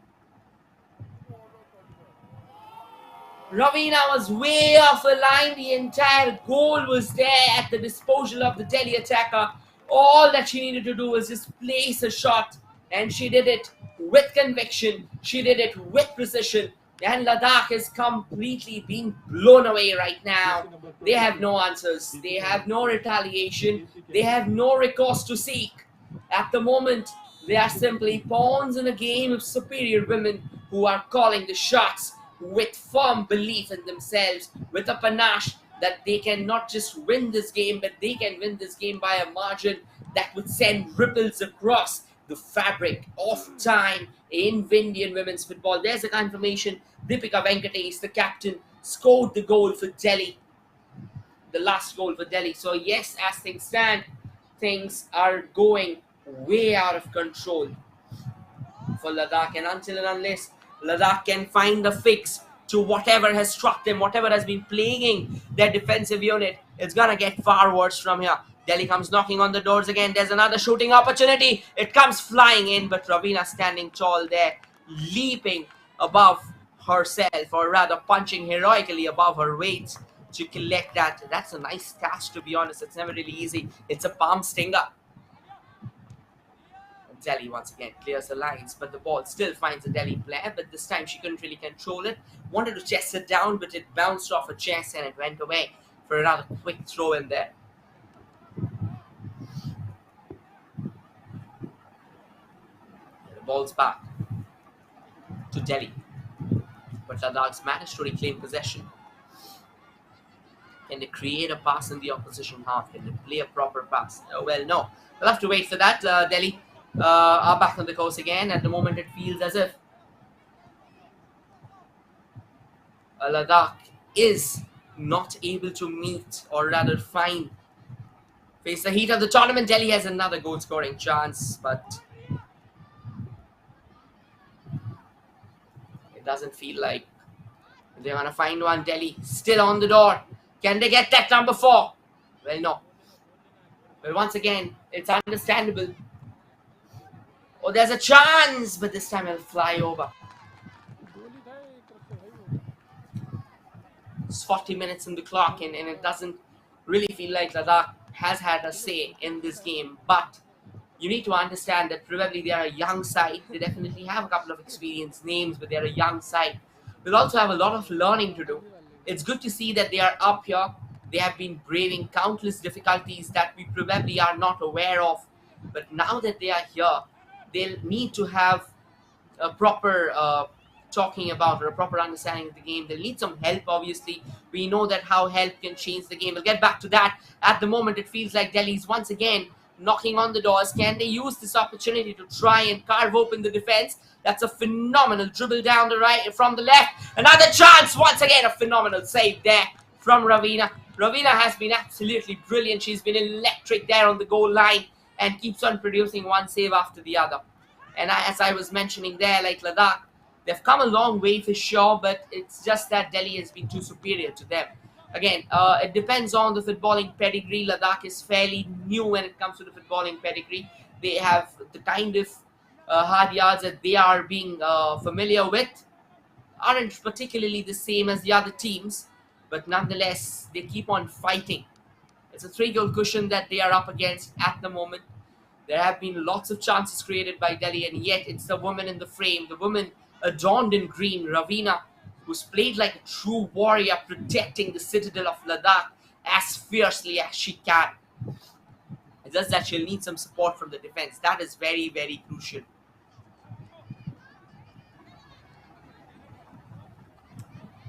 Ravina was way off the line. The entire goal was there at the disposal of the Delhi attacker. All that she needed to do was just place a shot, and she did it with conviction. She did it with precision. And Ladakh is completely being blown away right now. They have no answers. They have no retaliation. They have no recourse to seek. At the moment, they are simply pawns in a game of superior women who are calling the shots with firm belief in themselves, with a panache that they can not just win this game, but they can win this game by a margin that would send ripples across the fabric of time in Indian women's football. There's a confirmation. Deepika Venkatesh, the captain, scored the goal for Delhi, the last goal for Delhi. So yes, as things stand, things are going way out of control for Ladakh, and until and unless Ladakh can find the fix to whatever has struck them, whatever has been plaguing their defensive unit, it's gonna get far worse from here. Delhi comes knocking on the doors again. There's another shooting opportunity. It comes flying in, but Ravina standing tall there, leaping above herself, or rather punching heroically above her weight to collect that. That's a nice catch, to be honest. It's never really easy. It's a palm stinger. Delhi once again clears the lines, but the ball still finds a Delhi player, but this time she couldn't really control it. Wanted to chest it down, but it bounced off her chest and it went away for another quick throw in there. The ball's back to Delhi, but Ladakh's managed to reclaim possession. Can they create a pass in the opposition half? Can they play a proper pass? Well, no. We'll have to wait for that. Delhi are back on the course again. At the moment, it feels as if Ladakh is not able to meet, or rather face the heat of the tournament. Delhi has another goal scoring chance, but it doesn't feel like they're going to find one. Delhi still on the door. Can they get that number 4? Well, no. Well, once again, it's understandable. Oh, there's a chance, but this time it'll fly over. It's 40 minutes in the clock, and it doesn't really feel like Ladakh has had a say in this game. But you need to understand that probably they are a young side. They definitely have a couple of experienced names, but they're a young side. They'll also have a lot of learning to do. It's good to see that they are up here. They have been braving countless difficulties that we probably are not aware of. But now that they are here, they'll need to have a proper talking about, or a proper understanding of the game. They'll need some help, obviously. We know that how help can change the game. We'll get back to that. At the moment, it feels like Delhi's once again knocking on the doors. Can they use this opportunity to try and carve open the defense? That's a phenomenal dribble down the right from the left. Another chance. Once again, a phenomenal save there from Ravina. Ravina has been absolutely brilliant. She's been electric there on the goal line and keeps on producing one save after the other. And as I was mentioning there, like Ladakh, they've come a long way for sure, but it's just that Delhi has been too superior to them. Again, it depends on the footballing pedigree. Ladakh is fairly new when it comes to the footballing pedigree. They have the kind of hard yards that they are being familiar with aren't particularly the same as the other teams, but nonetheless, they keep on fighting. It's a 3-goal cushion that they are up against at the moment. There have been lots of chances created by Delhi, and yet it's the woman in the frame, the woman adorned in green, Ravina, who's played like a true warrior, protecting the citadel of Ladakh as fiercely as she can. It's just that she'll need some support from the defense. That is very, very crucial.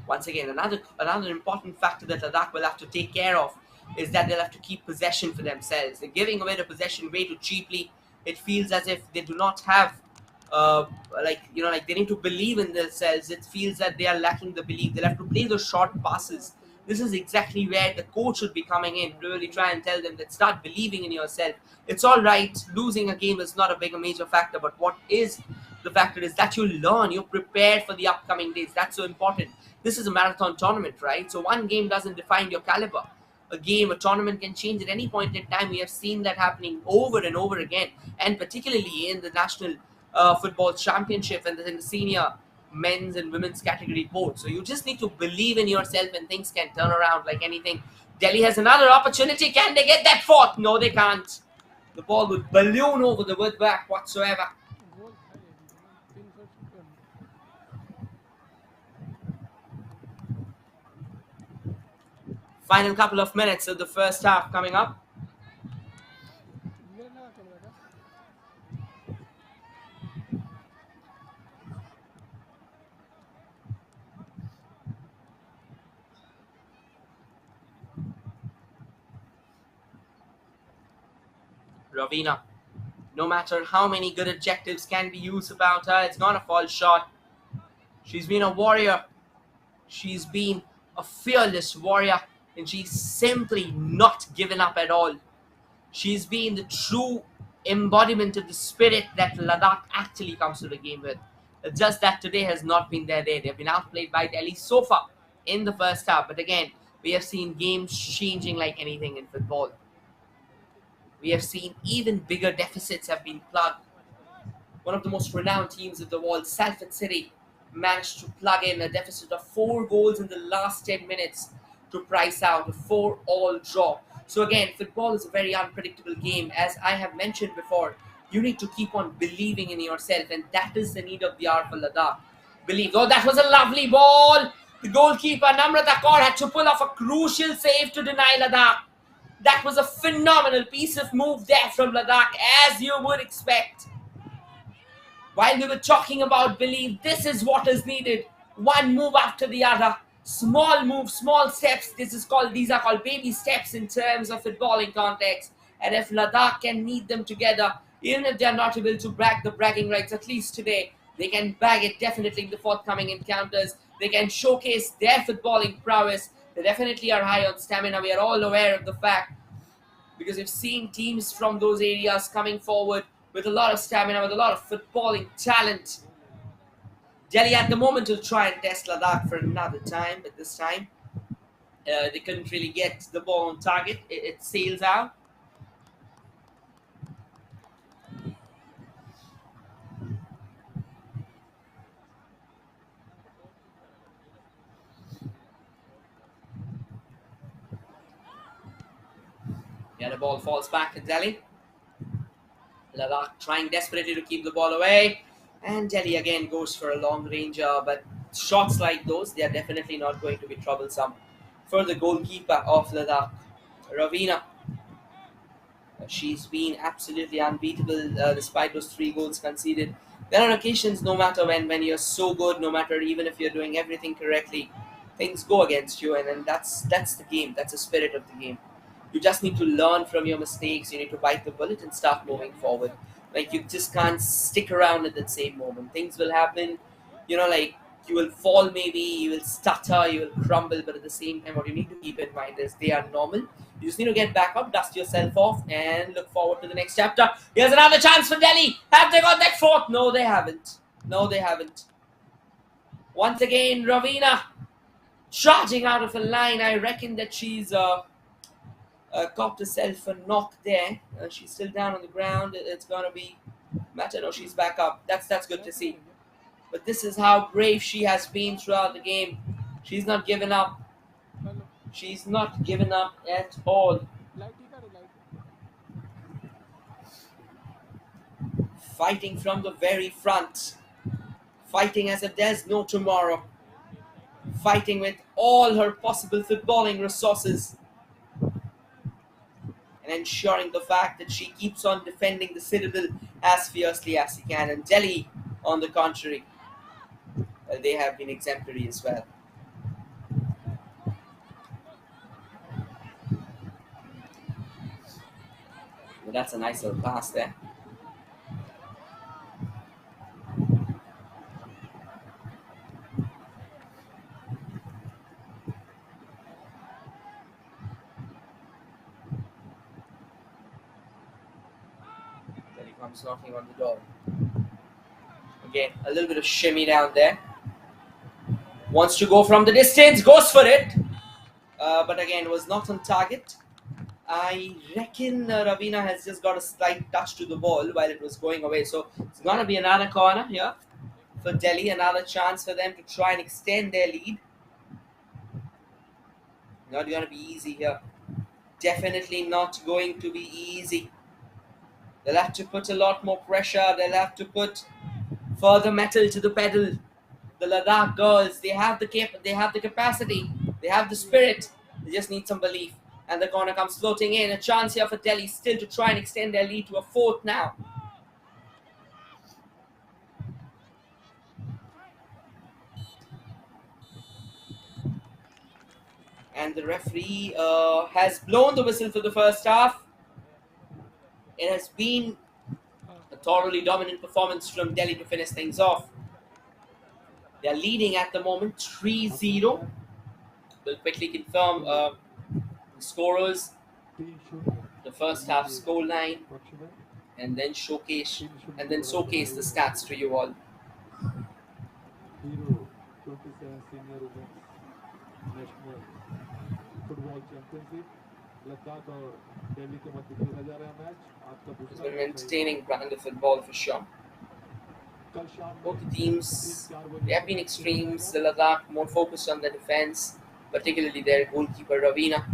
Once again, another important factor that Ladakh will have to take care of is that they'll have to keep possession for themselves. They're giving away the possession way too cheaply. It feels as if they do not have, like they need to believe in themselves. It feels that they are lacking the belief. They'll have to play those short passes. This is exactly where the coach should be coming in, really try and tell them that start believing in yourself. It's all right, losing a game is not a major factor, but what is the factor is that you learn, you're prepared for the upcoming days. That's so important. This is a marathon tournament, right? So one game doesn't define your caliber. A tournament can change at any point in time. We have seen that happening over and over again, and particularly in the National Football Championship and in the senior men's and women's category both. So you just need to believe in yourself and things can turn around like anything. Delhi has another opportunity. Can they get that fourth? No, they can't. The ball would balloon over the woodwork whatsoever. Final couple of minutes of the first half coming up. Ravina, no matter how many good adjectives can be used about her, it's gonna fall short. She's been a warrior. She's been a fearless warrior, and she's simply not given up at all. She's been the true embodiment of the spirit that Ladakh actually comes to the game with. It's just that today has not been their day. They've been outplayed by Delhi so far in the first half. But again, we have seen games changing like anything in football. We have seen even bigger deficits have been plugged. One of the most renowned teams of the world, Salford City, managed to plug in a deficit of 4 goals in the last 10 minutes to price out a 4-all draw. So again, football is a very unpredictable game. As I have mentioned before, you need to keep on believing in yourself, and that is the need of the hour for Ladakh. Believe. Oh, that was a lovely ball. The goalkeeper, Namrata Kaur, had to pull off a crucial save to deny Ladakh. That was a phenomenal piece of move there from Ladakh, as you would expect. While we were talking about belief, this is what is needed. One move after the other. Small moves, small steps. These are called baby steps in terms of footballing context. And if Ladakh can knead them together, even if they are not able to brag the bragging rights, at least today, they can bag it definitely in the forthcoming encounters. They can showcase their footballing prowess. They definitely are high on stamina. We are all aware of the fact, because we've seen teams from those areas coming forward with a lot of stamina, with a lot of footballing talent. Delhi at the moment will try and test Ladakh for another time, but this time they couldn't really get the ball on target. It sails out. Yeah, the ball falls back to Delhi. Ladakh trying desperately to keep the ball away. And Delhi again goes for a long ranger, but shots like those, they are definitely not going to be troublesome for the goalkeeper of Ladakh, Ravina. She's been absolutely unbeatable despite those 3 goals conceded. There are occasions, no matter when you're so good, no matter even if you're doing everything correctly, things go against you, and that's the game. That's the spirit of the game. You just need to learn from your mistakes. You need to bite the bullet and start moving forward. Like, you just can't stick around at that same moment. Things will happen, like, you will fall, maybe you will stutter, you will crumble, but at the same time, what you need to keep in mind is they are normal. You just need to get back up, dust yourself off, and look forward to the next chapter. Here's another chance for Delhi. Have they got that fourth? No, they haven't. No, they haven't. Once again, Ravina charging out of the line. I reckon that she's copped herself a knock there. She's still down on the ground. It's gonna be matter. No, she's back up. That's good to see. But this is how brave she has been throughout the game. She's not given up. She's not given up at all. Fighting from the very front. Fighting as if there's no tomorrow. Fighting with all her possible footballing resources. And ensuring the fact that she keeps on defending the citadel as fiercely as she can. And Delhi, on the contrary, they have been exemplary as well. Well, that's a nice little pass there. Delhi comes knocking on the door. Again, a little bit of shimmy down there. Wants to go from the distance, goes for it. But again, was not on target. I reckon Ravina has just got a slight touch to the ball while it was going away. So it's going to be another corner here for Delhi. Another chance for them to try and extend their lead. Not going to be easy here. Definitely not going to be easy. They'll have to put a lot more pressure. They'll have to put further metal to the pedal. The Ladakh girls, they have the capacity, they have the spirit. They just need some belief. And the corner comes floating in. A chance here for Delhi still to try and extend their lead to a fourth now. And the referee has blown the whistle for the first half. It has been a thoroughly dominant performance from Delhi to finish things off. They are leading at the moment 3-0. We'll quickly confirm the scorers, the first half scoreline, and then showcase the stats to you all.
Hero 27 Senior Women's National Football Championship Ladakh और दिल्ली के मध्य खेला जा रहा है match आज का
It's been an entertaining brand of football for sure. Both the teams, they have been extremes. The Ladakh more focused on the defense, particularly their goalkeeper Ravina.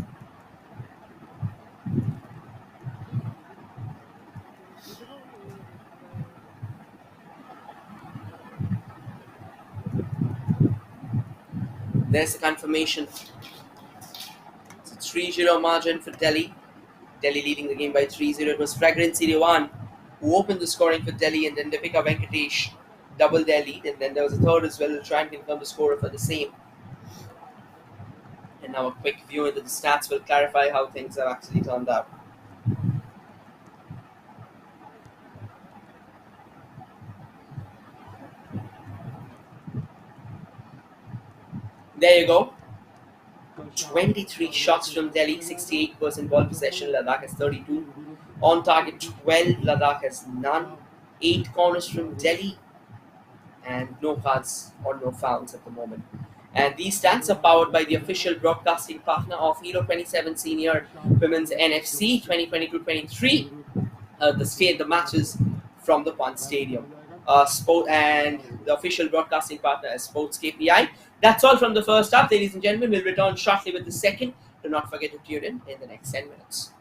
There's the confirmation. It's a 3-0 margin for Delhi. Delhi leading the game by 3-0. It was Fragrance Dewan who opened the scoring for Delhi, and then Deepika Venkatesh doubled their lead, and then there was a third as well to try and confirm the scorer for the same. And now a quick view into the stats will clarify how things have actually turned out. There you go. 23 shots from Delhi, 68% ball possession. Ladakh has 32. On target 12, Ladakh has none. 8 corners from Delhi, and no cards or no fouls at the moment. And these stats are powered by the official broadcasting partner of Hero 27 Senior Women's NFC 2022-23. The matches from the Punch Stadium. And the official broadcasting partner is Sports KPI. That's all from the first half, ladies and gentlemen. We'll return shortly with the second. Do not forget to tune in the next 10 minutes.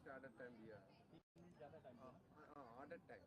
added time दिया है.
3 minute ज़्यादा time था ना.
Added time,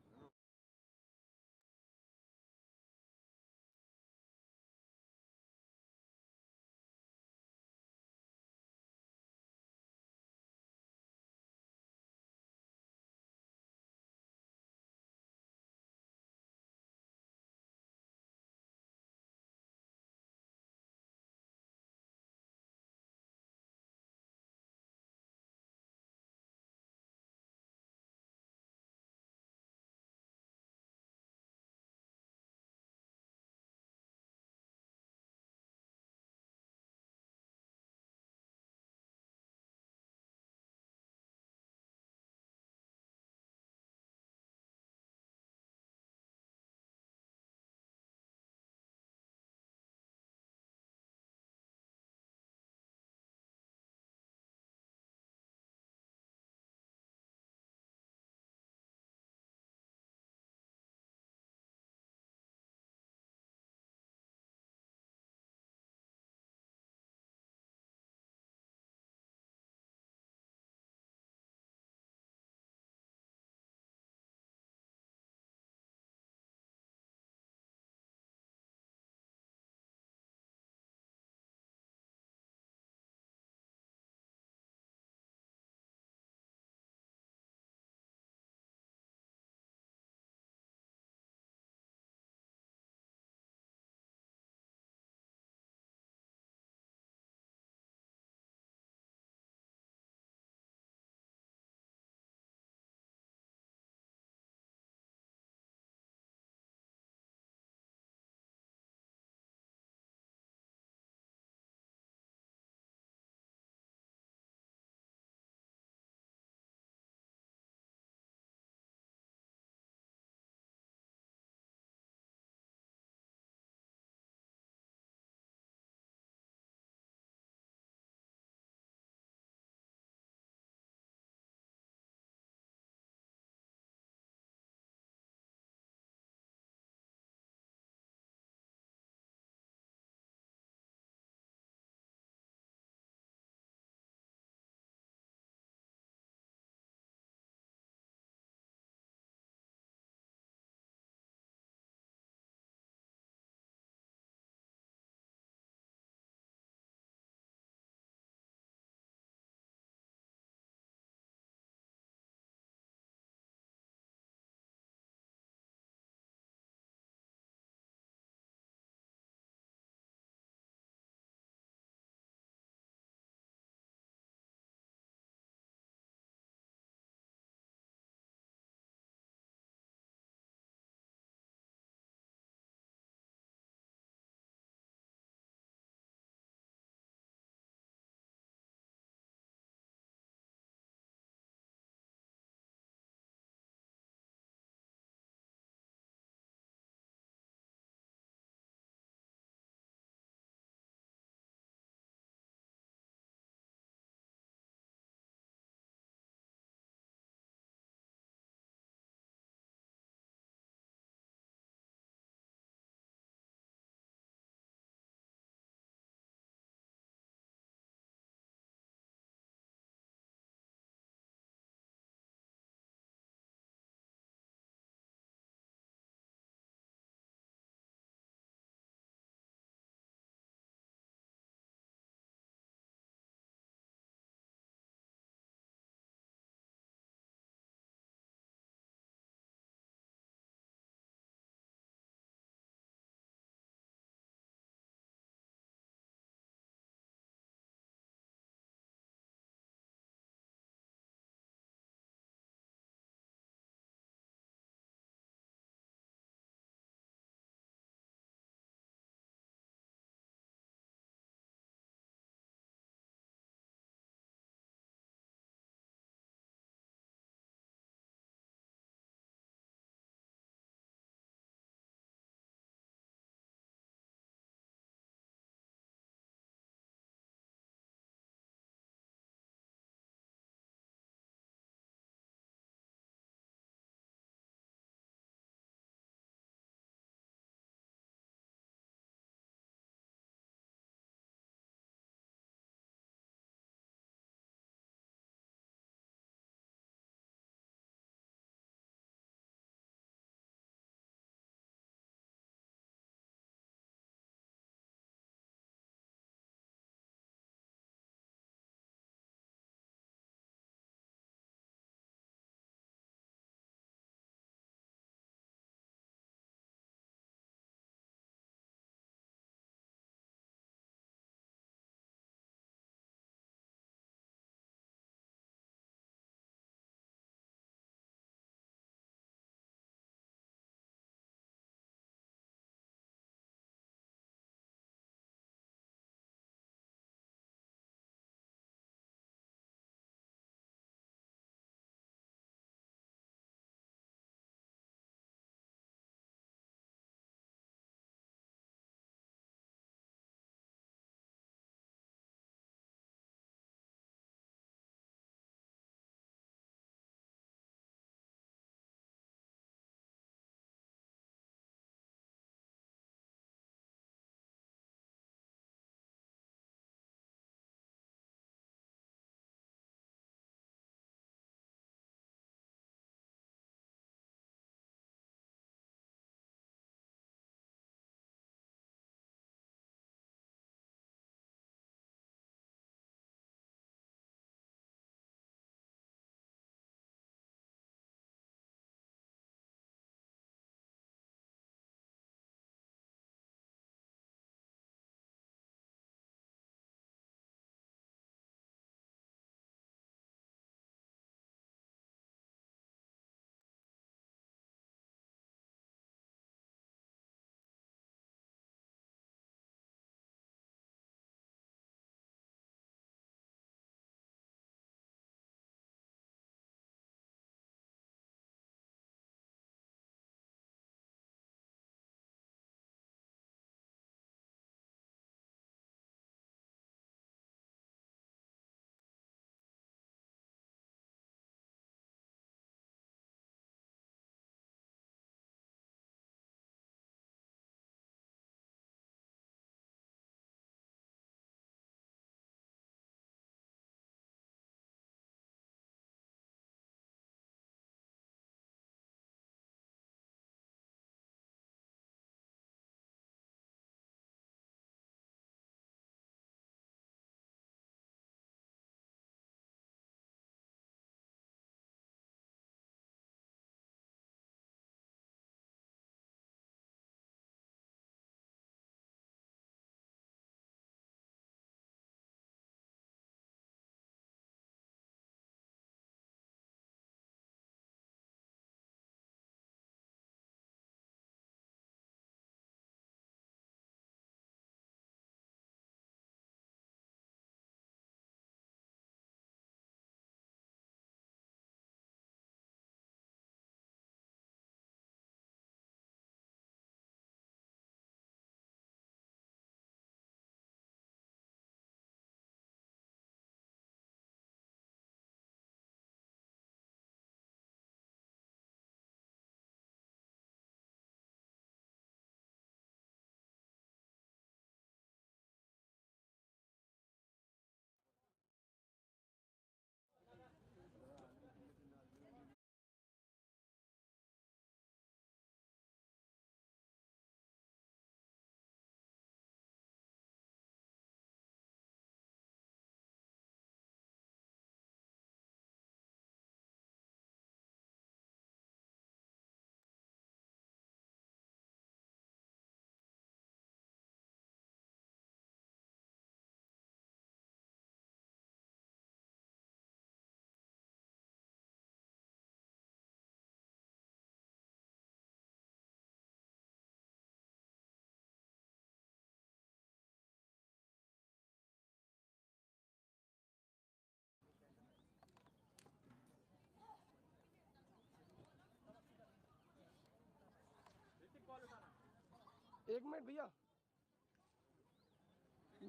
एक minute भैया,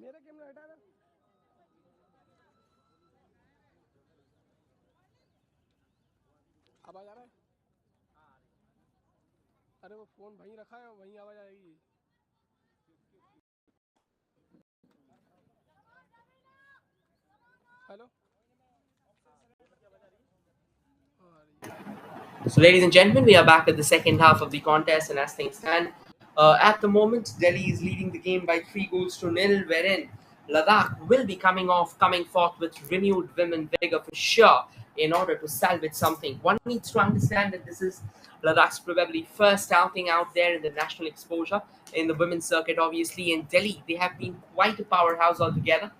मेरा camera हटा दे। आवाज आ रहा है? अरे वो फोन वहीं रखा है, वहीं आवाज आएगी। Hello.
So, ladies and gentlemen, we are back at the second half of the contest, and as things stand, at the moment, Delhi is leading the game by 3 goals to 0, wherein Ladakh will be coming forth with renewed women vigor for sure in order to salvage something. One needs to understand that this is Ladakh's probably first outing out there in the national exposure in the women's circuit, obviously. In Delhi, they have been quite a powerhouse altogether.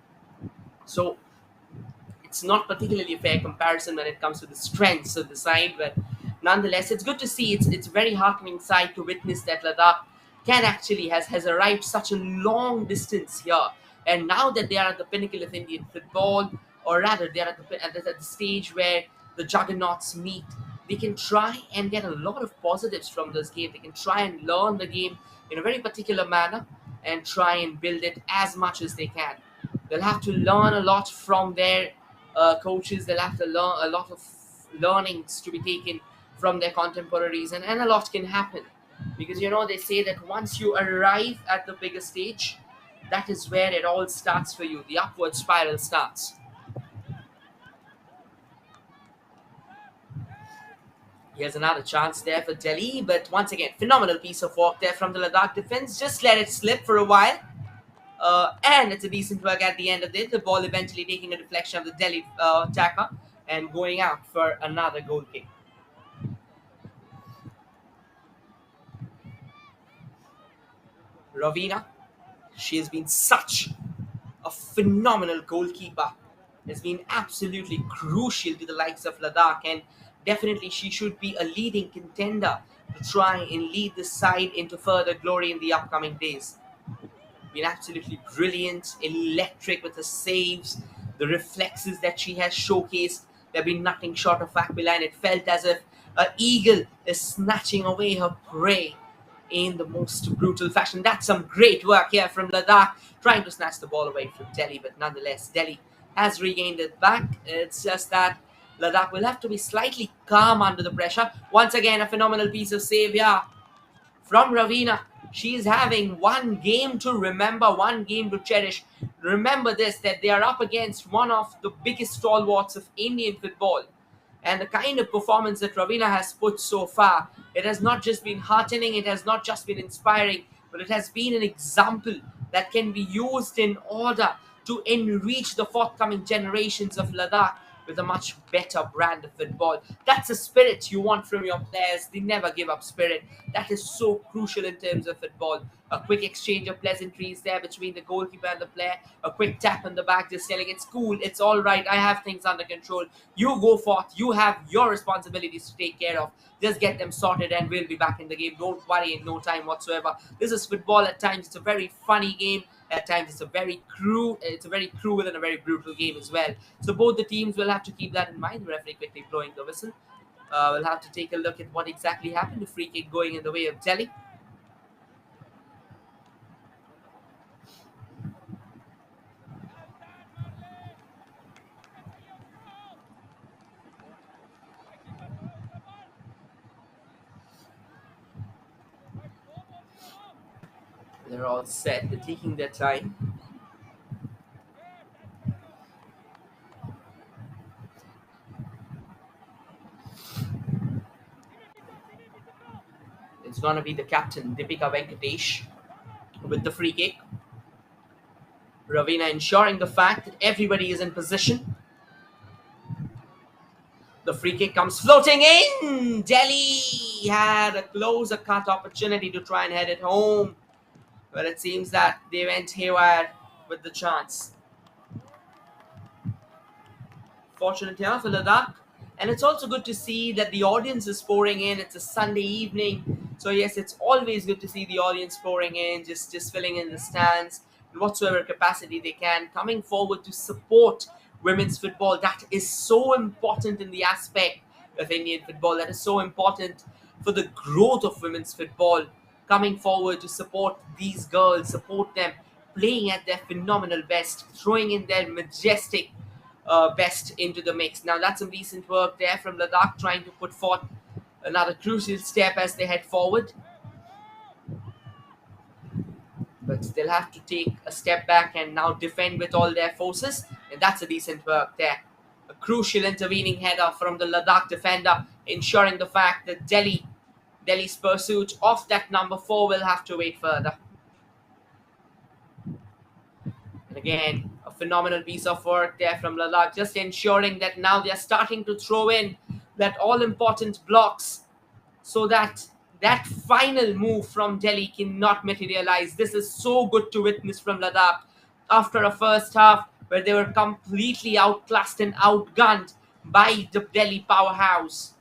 So it's not particularly a fair comparison when it comes to the strengths of the side, but nonetheless, it's good to see. It's a very heartening sight to witness that Ladakh can actually has arrived such a long distance here, and now that they are at the pinnacle of Indian football, or rather, they are at the stage where the juggernauts meet. They can try and get a lot of positives from this game. They can try and learn the game in a very particular manner and try and build it as much as they can. They'll have to learn a lot from their coaches. They'll have to learn a lot of learnings to be taken from their contemporaries, and a lot can happen because they say that once you arrive at the bigger stage, that is where it all starts for you. The upward spiral starts. Here's another chance there for Delhi, but once again, phenomenal piece of work there from the Ladakh defense. Just let it slip for a while. And it's a decent work at the end of it. The ball eventually taking a deflection of the Delhi attacker and going out for another goal kick. Ravina, she has been such a phenomenal goalkeeper. Has been absolutely crucial to the likes of Ladakh, and definitely she should be a leading contender to try and lead the side into further glory in the upcoming days. Been absolutely brilliant, electric with the saves, the reflexes that she has showcased. They've been nothing short of aquiline. It felt as if an eagle is snatching away her prey in the most brutal fashion. That's some great work here from Ladakh, trying to snatch the ball away from Delhi, but nonetheless, Delhi has regained it back. It's just that Ladakh will have to be slightly calm under the pressure. Once again, a phenomenal piece of save here from Ravina. She's having one game to remember, one game to cherish. Remember this, that they are up against one of the biggest stalwarts of Indian football. And the kind of performance that Ravina has put so far, it has not just been heartening, it has not just been inspiring, but it has been an example that can be used in order to enrich the forthcoming generations of Ladakh with a much better brand of football. That's the spirit you want from your players, the never give up spirit. That is so crucial in terms of football. A quick exchange of pleasantries there between the goalkeeper and the player, a quick tap on the back just telling it's cool, it's all right, I have things under control. You go forth, you have your responsibilities to take care of. Just get them sorted and we'll be back in the game. Don't worry, in no time whatsoever. This is football. At times it's a very funny game. At times it's a very cruel and a very brutal game as well. So both the teams will have to keep that in mind. The referee quickly blowing the whistle. We'll have to take a look at what exactly happened. The free kick going in the way of Delhi. They're all set. They're taking their time. It's gonna be the captain, Deepika Venkatesh, with the free kick. Ravina ensuring the fact that everybody is in position. The free kick comes floating in. Delhi had a closer cut opportunity to try and head it home, but it seems that they went haywire with the chance. Fortunate here for Ladakh. And it's also good to see that the audience is pouring in. It's a Sunday evening. So yes, it's always good to see the audience pouring in, just filling in the stands in whatsoever capacity they can, coming forward to support women's football. That is so important in the aspect of Indian football. That is so important for the growth of women's football. coming forward to support these girls, support them, playing at their phenomenal best, throwing in their majestic best into the mix. Now that's some decent work there from Ladakh, trying to put forth another crucial step as they head forward. But they'll have to take a step back and now defend with all their forces, and that's a decent work there. A crucial intervening header from the Ladakh defender, ensuring the fact that Delhi's pursuit of that number 4 will have to wait further. And again, a phenomenal piece of work there from Ladakh, just ensuring that now they are starting to throw in that all-important blocks so that that final move from Delhi cannot materialize. This is so good to witness from Ladakh after a first half where they were completely outclassed and outgunned by the Delhi powerhouse.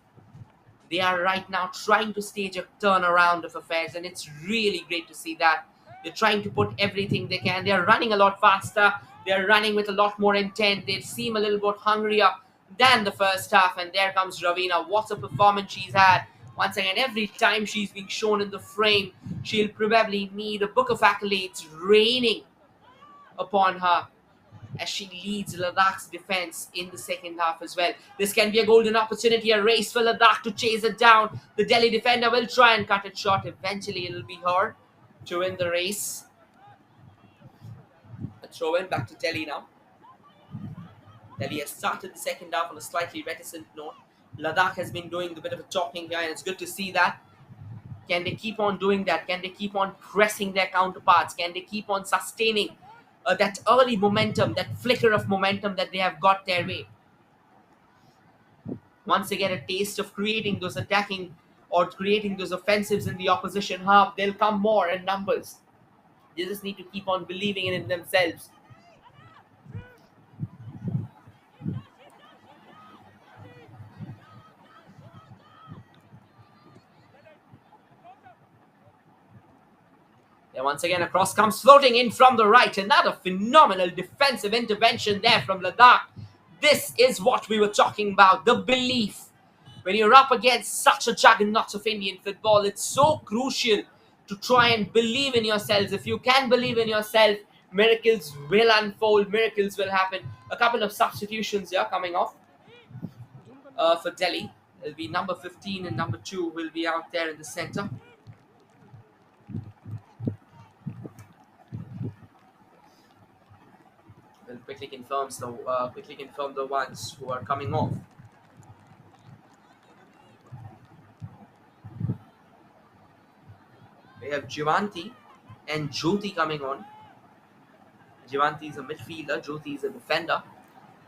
They are right now trying to stage a turnaround of affairs, and it's really great to see that. They're trying to put everything they can. They're running a lot faster. They're running with a lot more intent. They seem a little bit hungrier than the first half. And there comes Ravina. What a performance she's had. Once again, every time she's being shown in the frame, she'll probably need a book of accolades raining upon her as she leads Ladakh's defense in the second half as well. This can be a golden opportunity, a race for Ladakh to chase it down. The Delhi defender will try and cut it short. Eventually, it'll be her to win the race. A throw in back to Delhi now. Delhi has started the second half on a slightly reticent note. Ladakh has been doing a bit of a talking here, and it's good to see that. Can they keep on doing that? Can they keep on pressing their counterparts? Can they keep on sustaining that early momentum, that flicker of momentum that they have got their way? Once they get a taste of creating those attacking or creating those offensives in the opposition half, they'll come more in numbers. They just need to keep on believing in themselves. And once again, a cross comes floating in from the right. Another phenomenal defensive intervention there from Ladakh. This is what we were talking about, the belief. When you're up against such a juggernaut of Indian football, it's so crucial to try and believe in yourselves. If you can believe in yourself, miracles will unfold, miracles will happen. A couple of substitutions here coming off for Delhi. It'll be number 15 and number 2 will be out there in the center. We'll quickly confirm the ones who are coming off. We have Jivanti and Jyoti coming on. Jivanti is a midfielder, Jyoti is a defender.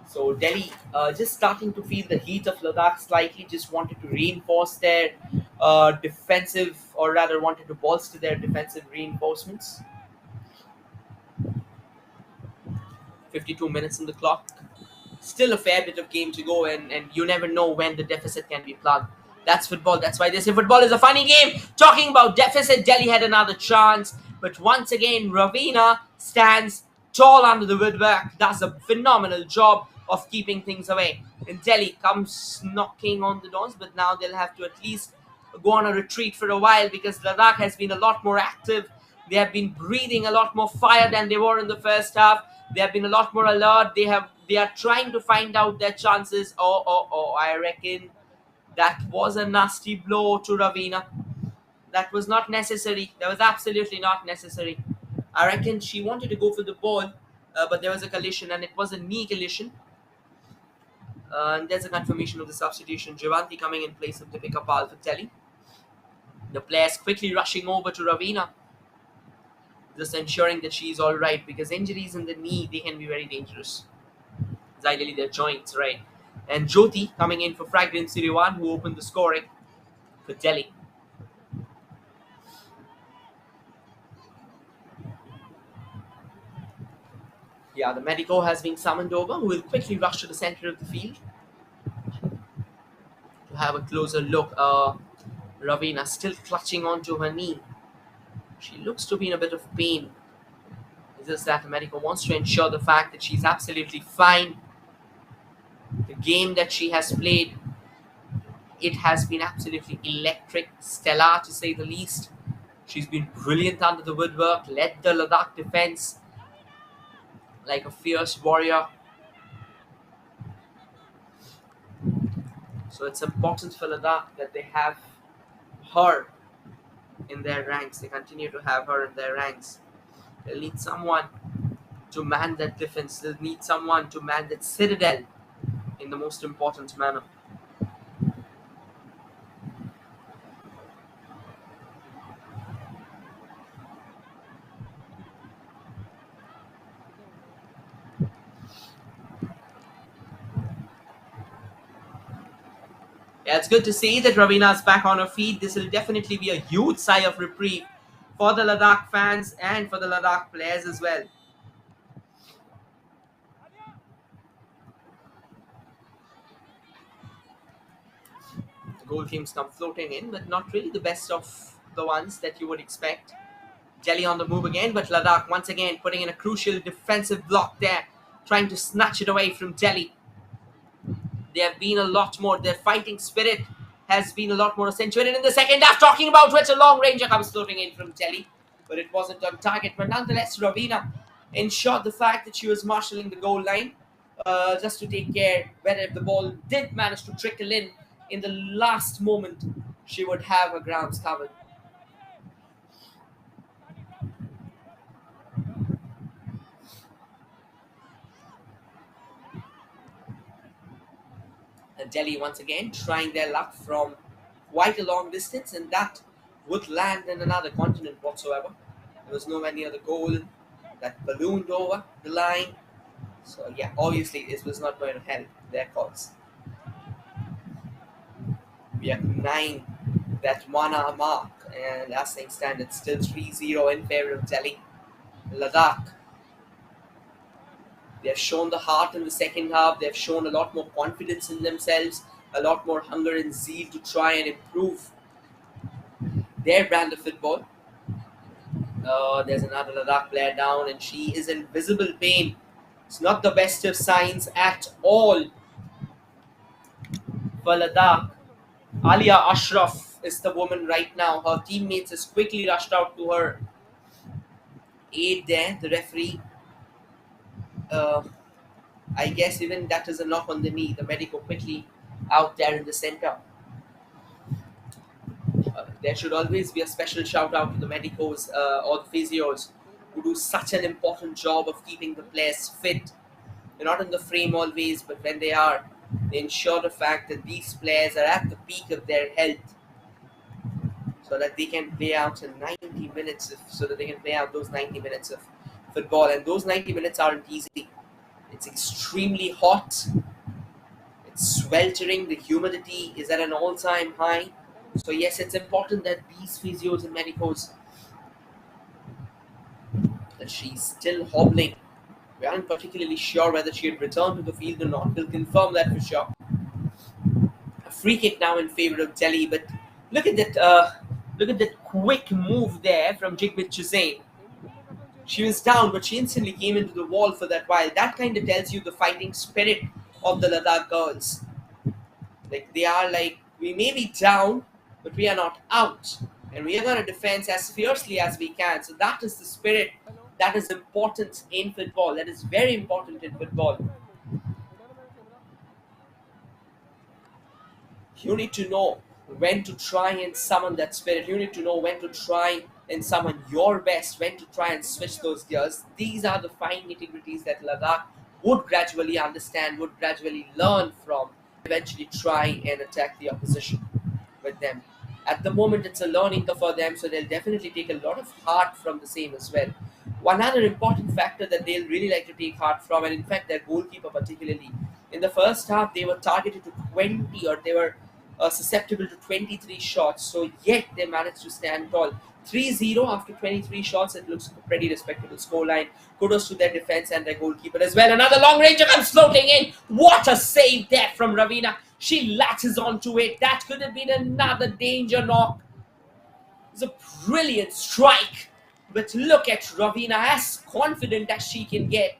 So Delhi just starting to feel the heat of Ladakh slightly, just wanted to reinforce their defensive, or rather wanted to bolster their defensive reinforcements. 52 minutes on the clock. Still a fair bit of game to go, and you never know when the deficit can be plugged. That's football. That's why they say football is a funny game. Talking about deficit, Delhi had another chance. But once again, Ravina stands tall under the woodwork. Does a phenomenal job of keeping things away. And Delhi comes knocking on the doors, but now they'll have to at least go on a retreat for a while, because Ladakh has been a lot more active. They have been breathing a lot more fire than they were in the first half. They have been a lot more alert. They are trying to find out their chances. I reckon that was a nasty blow to Ravina. That was not necessary. That was absolutely not necessary. I reckon she wanted to go for the ball, but there was a collision, and it was a knee collision. And there's a confirmation of the substitution. Jivanti coming in place of Deepika Pal for Delhi. The players quickly rushing over to Ravina, just ensuring that she's all right, because injuries in the knee, they can be very dangerous. It's ideally their joints, right? And Jyoti coming in for Fragrance Siriwan, who opened the scoring for Delhi. Yeah, the medico has been summoned over, who will quickly rush to the center of the field to have a closer look. Ravina still clutching onto her knee. She looks to be in a bit of pain. It's just that the medico wants to ensure the fact that she's absolutely fine. The game that she has played, it has been absolutely electric, stellar to say the least. She's been brilliant under the woodwork, led the Ladakh defense like a fierce warrior. So it's important for Ladakh that they have her in their ranks. They continue to have her in their ranks. They'll need someone to man that defense. They'll need someone to man that citadel in the most important manner. Yeah, it's good to see that Ravina's back on her feet. This will definitely be a huge sigh of reprieve for the Ladakh fans and for the Ladakh players as well. The goal teams come floating in, but not really the best of the ones that you would expect. Delhi on the move again, but Ladakh once again putting in a crucial defensive block there, trying to snatch it away from Delhi. They have been a lot more, their fighting spirit has been a lot more accentuated in the second half. Talking about which, a long ranger comes floating in from Delhi, but it wasn't on target. But nonetheless, Ravina ensured the fact that she was marshalling the goal line just to take care whether if the ball did manage to trickle in the last moment, she would have her grounds covered. And Delhi once again trying their luck from quite a long distance, and that would land in another continent whatsoever. There was nowhere near the goal that ballooned over the line. So yeah, obviously this was not going to help their cause. We are 9 that 1 hour mark, and as things stand, it's still 3-0 in favor of Delhi. Ladakh, they have shown the heart in the second half. They have shown a lot more confidence in themselves, a lot more hunger and zeal to try and improve their brand of football. There's another Ladakh player down, and she is in visible pain. It's not the best of signs at all for Ladakh. Alia Ashraf is the woman right now. Her teammates has quickly rushed out to her aid there. The referee, I guess even that is a knock on the knee. The medical quickly out there in the center. There should always be a special shout out to the medicos or the physios who do such an important job of keeping the players fit. They're not in the frame always, but when they are, they ensure the fact that these players are at the peak of their health, so that they can play out in 90 minutes, so that they can play out those 90 minutes of football. And those 90 minutes aren't easy. It's extremely hot. It's sweltering. The humidity is at an all-time high. So yes, it's important that these physios and medicos, that she's still hobbling. We aren't particularly sure whether she had returned to the field or not. We'll confirm that for sure. A free kick now in favor of Delhi, but look at that quick move there from Jigbit Chuzain. She was down, but she instantly came into the wall for that while. That kind of tells you the fighting spirit of the Ladakh girls. Like, they are like, we may be down, but we are not out. And we are going to defend as fiercely as we can. So that is the spirit that is important in football. That is very important in football. You need to know when to try and summon that spirit. You need to know when to try and summon your best, when to try and switch those gears. These are the fine nitty-gritties that Ladakh would gradually understand, would gradually learn from, eventually try and attack the opposition with them. At the moment, it's a learning curve for them, so they'll definitely take a lot of heart from the same as well. One other important factor that they'll really like to take heart from, and in fact their goalkeeper particularly, in the first half they were targeted to 20, or they were susceptible to 23 shots, so yet they managed to stand tall. 3-0 after 23 shots, it looks a pretty respectable scoreline. Kudos to their defense and their goalkeeper as well. Another long ranger comes floating in. What a save there from Ravina. She latches onto it. That could have been another danger knock. It's a brilliant strike. But look at Ravina, as confident as she can get.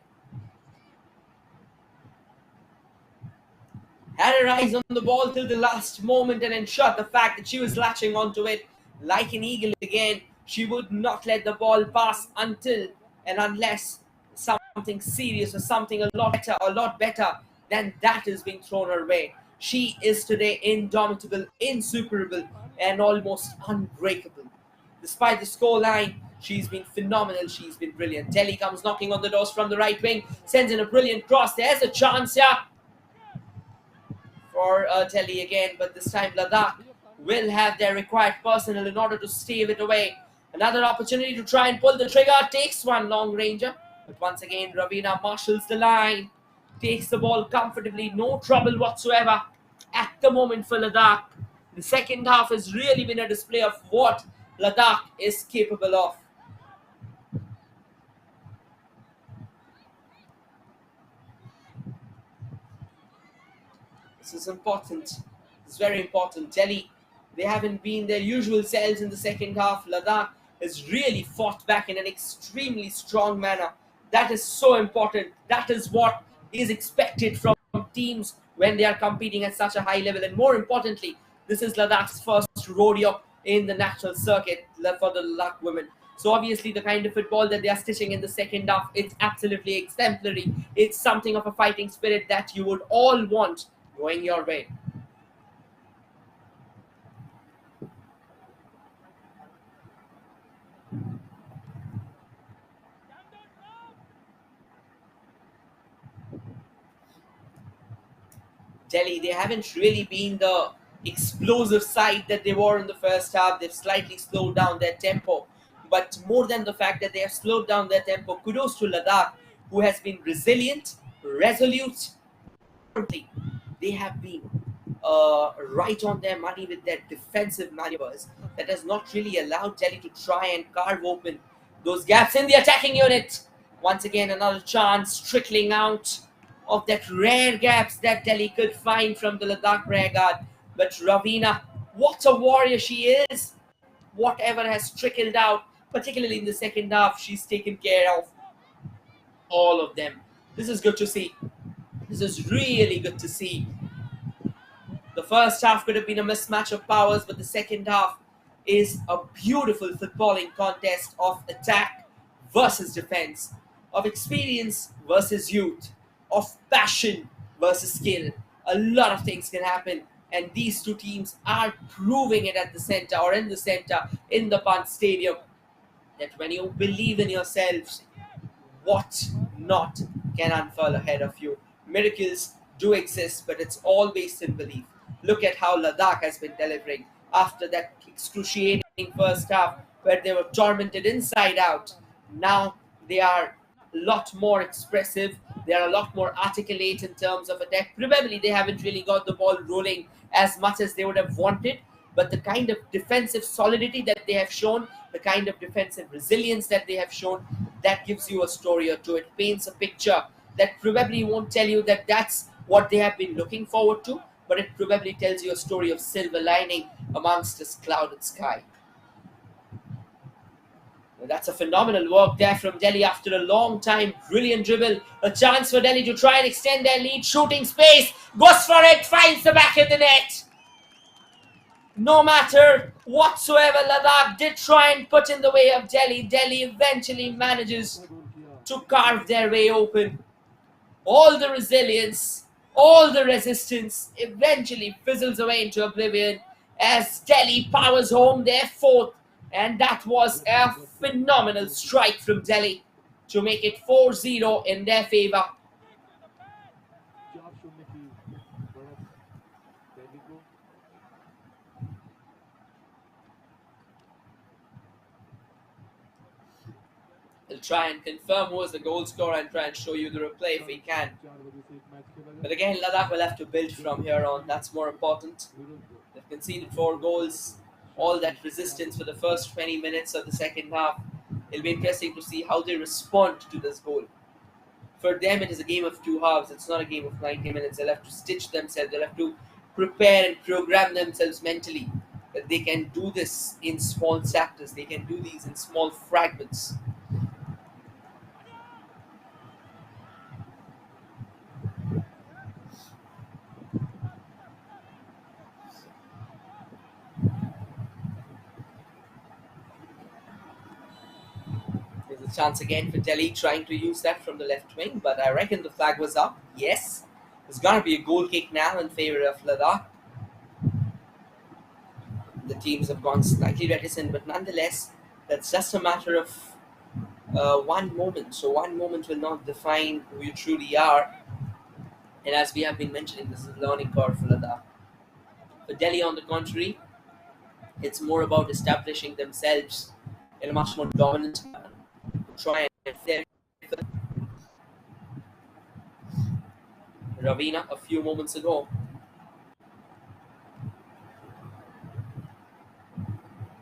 Had her eyes on the ball till the last moment and ensured the fact that she was latching onto it like an eagle again. She would not let the ball pass until and unless something serious or something a lot better than that is being thrown her way. She is today indomitable, insuperable, and almost unbreakable. Despite the scoreline, she's been phenomenal. She's been brilliant. Delhi comes knocking on the doors from the right wing, sends in a brilliant cross. There's a chance here for Delhi again, but this time Ladakh will have their required personnel in order to stave it away. Another opportunity to try and pull the trigger. Takes one long ranger, but once again Ravina marshals the line, takes the ball comfortably, no trouble whatsoever at the moment for Ladakh. The second half has really been a display of what Ladakh is capable of. This is important. It's very important. Delhi, they haven't been their usual selves in the second half. Ladakh has really fought back in an extremely strong manner. That is so important. That is what is expected from teams when they are competing at such a high level. And more importantly, this is Ladakh's first rodeo in the national circuit for the Ladakh women. So obviously the kind of football that they are stitching in the second half, it's absolutely exemplary. It's something of a fighting spirit that you would all want going your way. Delhi, they haven't really been the explosive side that they were in the first half. They've slightly slowed down their tempo. But more than the fact that they have slowed down their tempo, kudos to Ladakh, who has been resilient, resolute. They have been right on their money with their defensive maneuvers that has not really allowed Delhi to try and carve open those gaps in the attacking unit. Once again, another chance trickling out of that rare gaps that Delhi could find from the Ladakh rear guard. But Ravina, what a warrior she is! Whatever has trickled out, particularly in the second half, she's taken care of all of them. This is good to see. This is really good to see. The first half could have been a mismatch of powers, but the second half is a beautiful footballing contest of attack versus defense, of experience versus youth, of passion versus skill. A lot of things can happen, and these two teams are proving it at the center or in the center in the Pant Stadium that when you believe in yourselves, what not can unfurl ahead of you. Miracles do exist, but it's all based in belief. Look at how Ladakh has been delivering after that excruciating first half where they were tormented inside out. Now they are a lot more expressive, they are a lot more articulate in terms of attack. Probably they haven't really got the ball rolling as much as they would have wanted, but the kind of defensive solidity that they have shown, the kind of defensive resilience that they have shown, that gives you a story or two. It paints a picture that probably won't tell you that that's what they have been looking forward to, but it probably tells you a story of silver lining amongst this clouded sky. Well, that's a phenomenal work there from Delhi after a long time. Brilliant dribble. A chance for Delhi to try and extend their lead. Shooting space. Goes for it. Finds the back of the net. No matter whatsoever Ladakh did try and put in the way of Delhi, Delhi eventually manages to carve their way open. All the resilience, all the resistance eventually fizzles away into oblivion as Delhi powers home their fourth. And that was a phenomenal strike from Delhi to make it 4-0 in their favor.
4-0 की बढ़त दिल्ली को।
We'll try and confirm who was the goal scorer and try and show you the replay if we can.
4 बजे से एक match खेला
But again, Ladakh will have to build from here on. That's more important. They've conceded 4 goals. All that resistance for the first 20 minutes of the second half. It'll be interesting to see how they respond to this goal. For them, it is a game of 2 halves. It's not a game of 90 minutes. They'll have to stitch themselves. They'll have to prepare and program themselves mentally that they can do this in small chapters. They can do these in small fragments. Chance again for Delhi trying to use that from the left wing, but I reckon the flag was up. Yes. There's going to be a goal kick now in favour of Ladakh. The teams have gone slightly reticent, but nonetheless, that's just a matter of one moment. So one moment will not define who you truly are. And as we have been mentioning, this is a learning curve for Ladakh. For Delhi, on the contrary, it's more about establishing themselves in a much more dominant manner. Try and flare Ravina a few moments ago.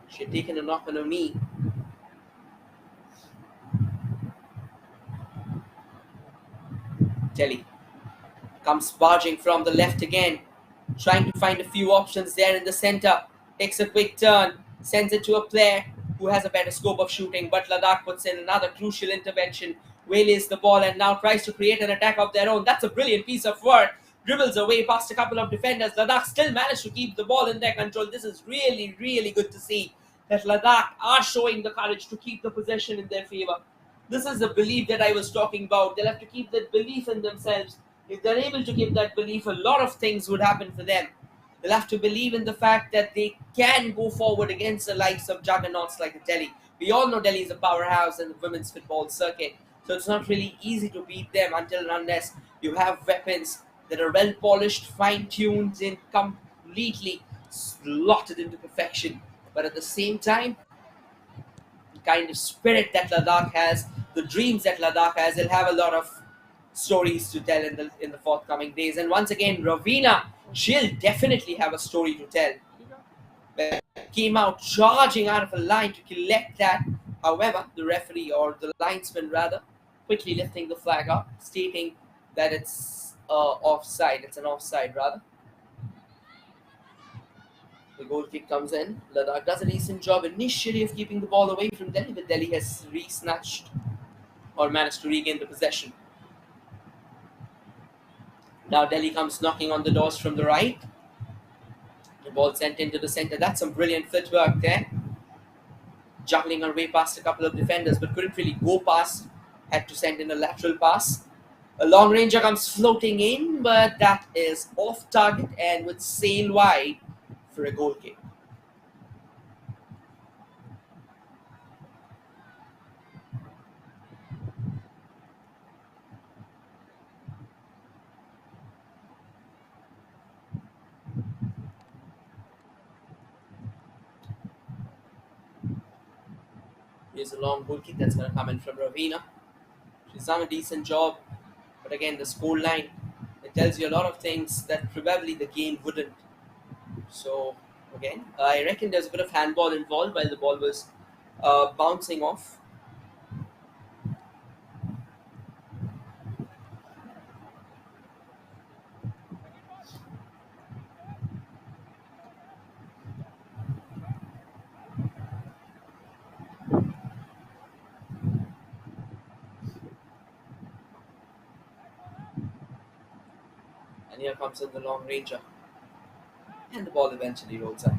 She had taken a knock on her knee. Delhi comes barging from the left again, trying to find a few options there in the center. Takes a quick turn, sends it to a player who has a better scope of shooting, but Ladakh puts in another crucial intervention, waylays the ball and now tries to create an attack of their own. That's a brilliant piece of work. Dribbles away past a couple of defenders. Ladakh still managed to keep the ball in their control. This is really, really good to see that Ladakh are showing the courage to keep the possession in their favor. This is the belief that I was talking about. They'll have to keep that belief in themselves. If they're able to give that belief, a lot of things would happen for them. They'll have to believe in the fact that they can go forward against the likes of juggernauts like Delhi. We all know Delhi is a powerhouse in the women's football circuit, so it's not really easy to beat them until and unless you have weapons that are well polished, fine-tuned, and completely slotted into perfection. But at the same time, the kind of spirit that Ladakh has, the dreams that Ladakh has, they'll have a lot of stories to tell in the forthcoming days. And once again, Ravina, she'll definitely have a story to tell. Came out charging out of a line to collect that. However, the referee, or the linesman rather, quickly lifting the flag up, stating that it's offside. It's an offside rather. The goal kick comes in. Ladakh does a decent job initially of keeping the ball away from Delhi, but Delhi has re-snatched or managed to regain the possession. Now Delhi comes knocking on the doors from the right. The ball sent into the center. That's some brilliant footwork there. Juggling her way past a couple of defenders, but couldn't really go past. Had to send in a lateral pass. A long ranger comes floating in, but that is off target and would sail wide for a goal kick. Here's a long goal kick that's going to come in from Ravina. She's done a decent job, but again, the score line, it tells you a lot of things that probably the game wouldn't. So, again, I reckon there's a bit of handball involved while the ball was bouncing off. And here comes in the long ranger. And the ball eventually rolls up.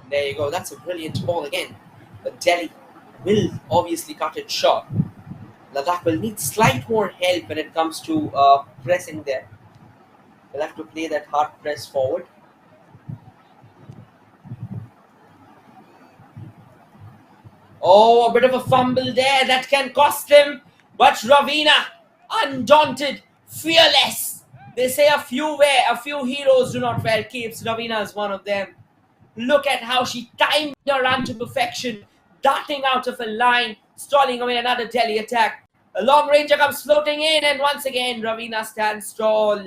There you go. That's a brilliant ball again. But Delhi will obviously cut it short. Ladakh will need slight more help when it comes to pressing there. They'll have to play that hard press forward. Oh, a bit of a fumble there that can cost him. But Ravina, undaunted, fearless. They say a few heroes do not wear capes. Ravina is one of them. Look at how she timed her run to perfection, darting out of a line, stalling away another Delhi attack. A long ranger comes floating in, and once again, Ravina stands tall.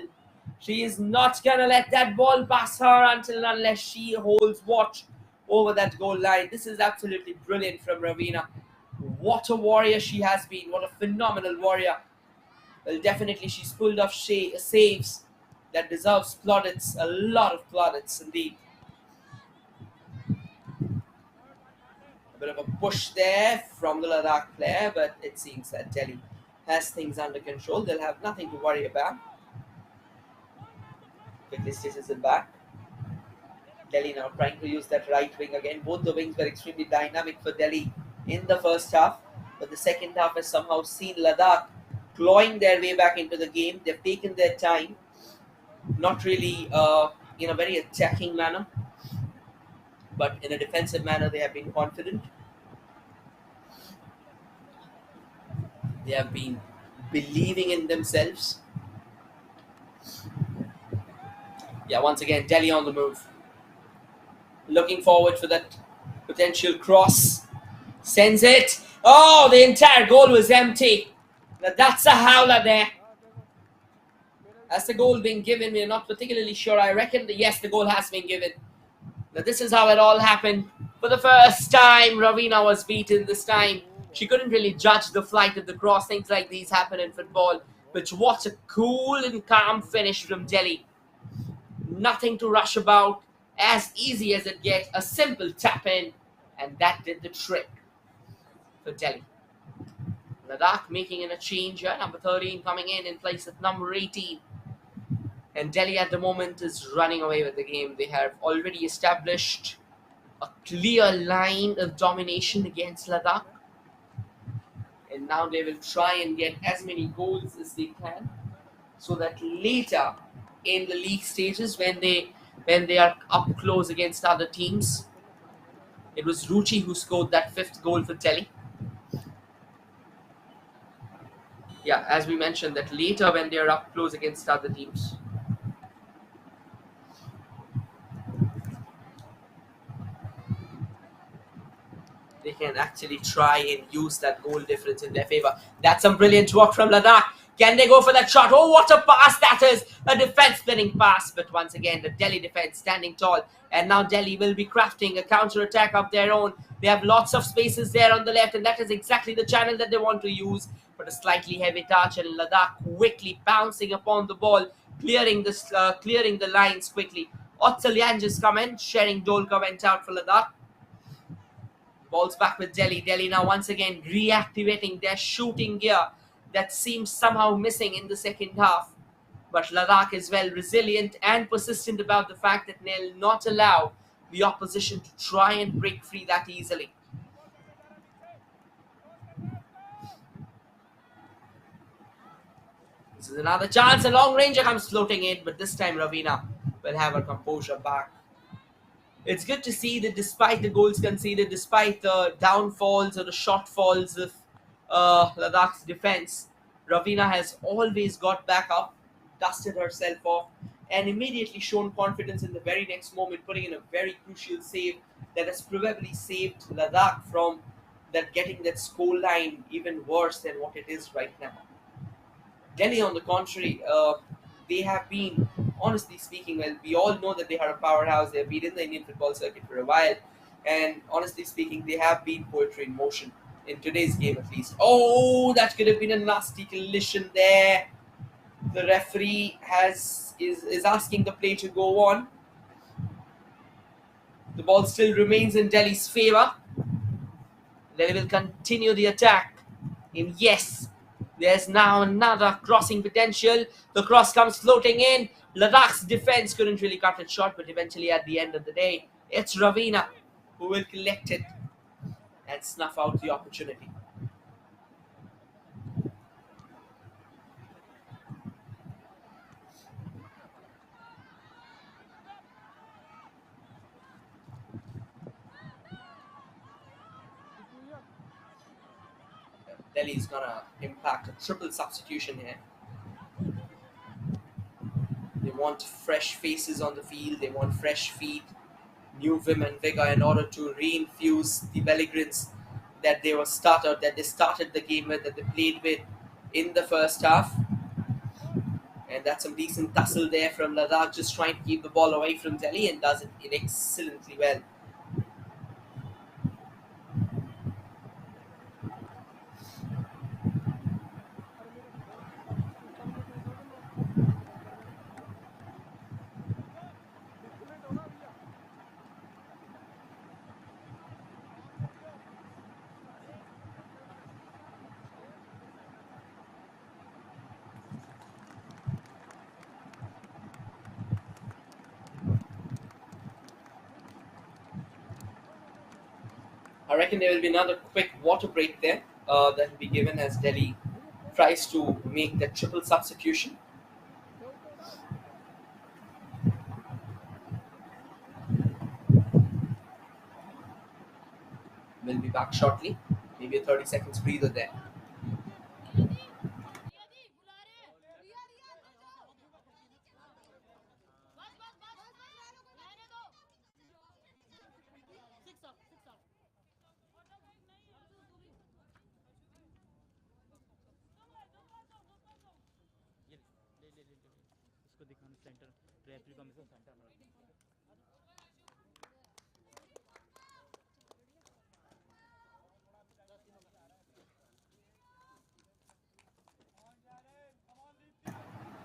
She is not going to let that ball pass her until and unless she holds watch over that goal line. This is absolutely brilliant from Ravina. What a warrior she has been. What a phenomenal warrior. Well, definitely she's pulled off saves that deserves plaudits. A lot of plaudits indeed. A bit of a push there from the Ladakh player, but it seems that Delhi has things under control. They'll have nothing to worry about. Quickly stitches it back. Delhi now trying to use that right wing again. Both the wings were extremely dynamic for Delhi in the first half, but the second half has somehow seen Ladakh clawing their way back into the game. They've taken their time, not really in a very attacking manner, but in a defensive manner. They have been confident. They have been believing in themselves. Yeah, once again, Delhi on the move. Looking forward for that potential cross. Sends it. Oh, the entire goal was empty. Now that's a howler there.
हाँ देखो मेरा भी
Has the goal been given? We're not particularly sure. I reckon that yes, the goal has been given. Now this is how it all happened. For the first time, Ravina was beaten this time. She couldn't really judge the flight of the cross. Things like these happen in football. But what a cool and calm finish from Delhi. Nothing to rush about. As easy as it gets. A simple tap in. And that did the trick for Delhi. Ladakh making in a change here. Number 13 coming in place of number 18. And Delhi at the moment is running away with the game. They have already established a clear line of domination against Ladakh. And now they will try and get as many goals as they can, so that later in the league stages, when they are up close against other teams, it was Ruchi who scored that 5th goal for Delhi. Yeah, as we mentioned, that later when they are up close against other teams, they can actually try and use that goal difference in their favor. That's some brilliant work from Ladakh. Can they go for that shot? Oh, what a pass that is! A defense-splitting pass, but once again, the Delhi defense standing tall. And now Delhi will be crafting a counter-attack of their own. They have lots of spaces there on the left, and that is exactly the channel that they want to use. But a slightly heavy touch, and Ladakh quickly bouncing upon the ball, clearing the lines quickly. Otsalyan just come in, sharing Dolka went out for Ladakh. Balls back with Delhi. Delhi now once again reactivating their shooting gear that seems somehow missing in the second half. But Ladakh is well resilient and persistent about the fact that they'll not allow the opposition to try and break free that easily. This is another chance. A long ranger comes floating in, but this time Ravina will have her composure back. It's good to see that despite the goals conceded, despite the downfalls or the shortfalls of Ladakh's defense, Ravina has always got back up, dusted herself off, and immediately shown confidence in the very next moment, putting in a very crucial save that has probably saved Ladakh from that getting that score line even worse than what it is right now. Delhi, on the contrary, they have been, honestly speaking, well, we all know that they are a powerhouse. They have been in the Indian football circuit for a while. And honestly speaking, they have been poetry in motion, in today's game at least. Oh, that could have been a nasty collision there. The referee is asking the play to go on. The ball still remains in Delhi's favour. Delhi will continue the attack. And yes, there's now another crossing potential. The cross comes floating in. Ladakh's defense couldn't really cut it short, but eventually at the end of the day, it's Ravina who will collect it and snuff out the opportunity. Delhi is gonna impact a triple substitution here. They want fresh faces on the field. They want fresh feet, new vim and vigor in order to reinfuse the Belgrins that they started the game with, that they played with in the first half. And that's some decent tussle there from Ladakh, just trying to keep the ball away from Delhi, and does it excellently well.
अरे मेरे phone तू कल को कहीं दोगे मैं कर दूंगा डिस्कनेक्ट हो ना भैया
I reckon there will be another quick water break there that will be given as Delhi tries to make that triple substitution. We'll be back shortly. Maybe a 30 seconds breather there.
इसको दिखाना centre referee को हमेशा centre में रखना।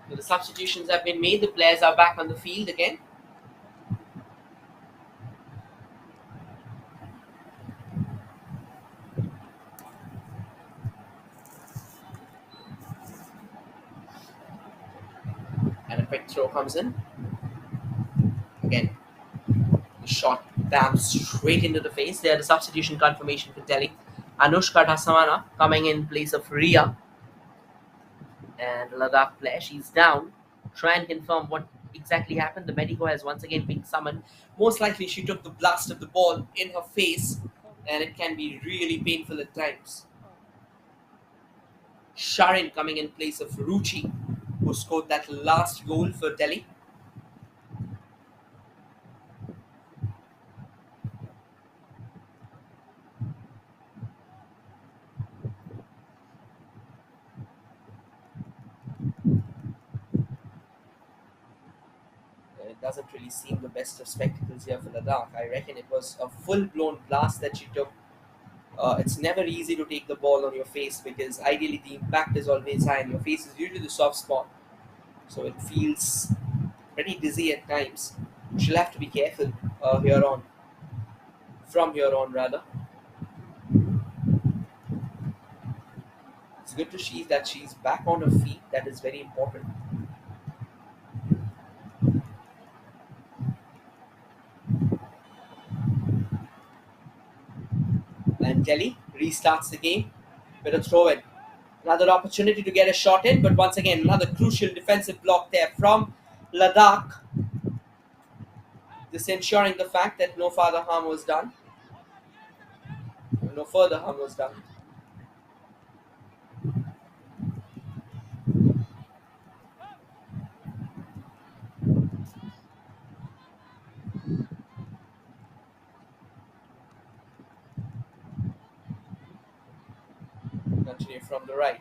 The substitutions have been made. The players are back on the field again. And a quick throw comes in. Again, the shot bam straight into the face. There, the substitution confirmation for Delhi. Anushka Dhasamana coming in place of Ria. And Ladakh player, she's down. Try and confirm what exactly happened. The medico has once again been summoned. Most likely she took the blast of the ball in her face, and it can be really painful at times. Sharin coming in place of Ruchi, who scored that last goal for Delhi. It doesn't really seem the best of spectacles here for Ladakh. I reckon it was a full-blown blast that she took. It's never easy to take the ball on your face because ideally the impact is always high and your face is usually the soft spot. So it feels pretty dizzy at times. She'll have to be careful from here on rather. It's good to see that she's back on her feet. That is very important. And Delhi restarts the game with a throw in. Another opportunity to get a shot in, but once again, another crucial defensive block there from Ladakh. This ensuring the fact that no further harm was done. No further harm was done. Continue from the right.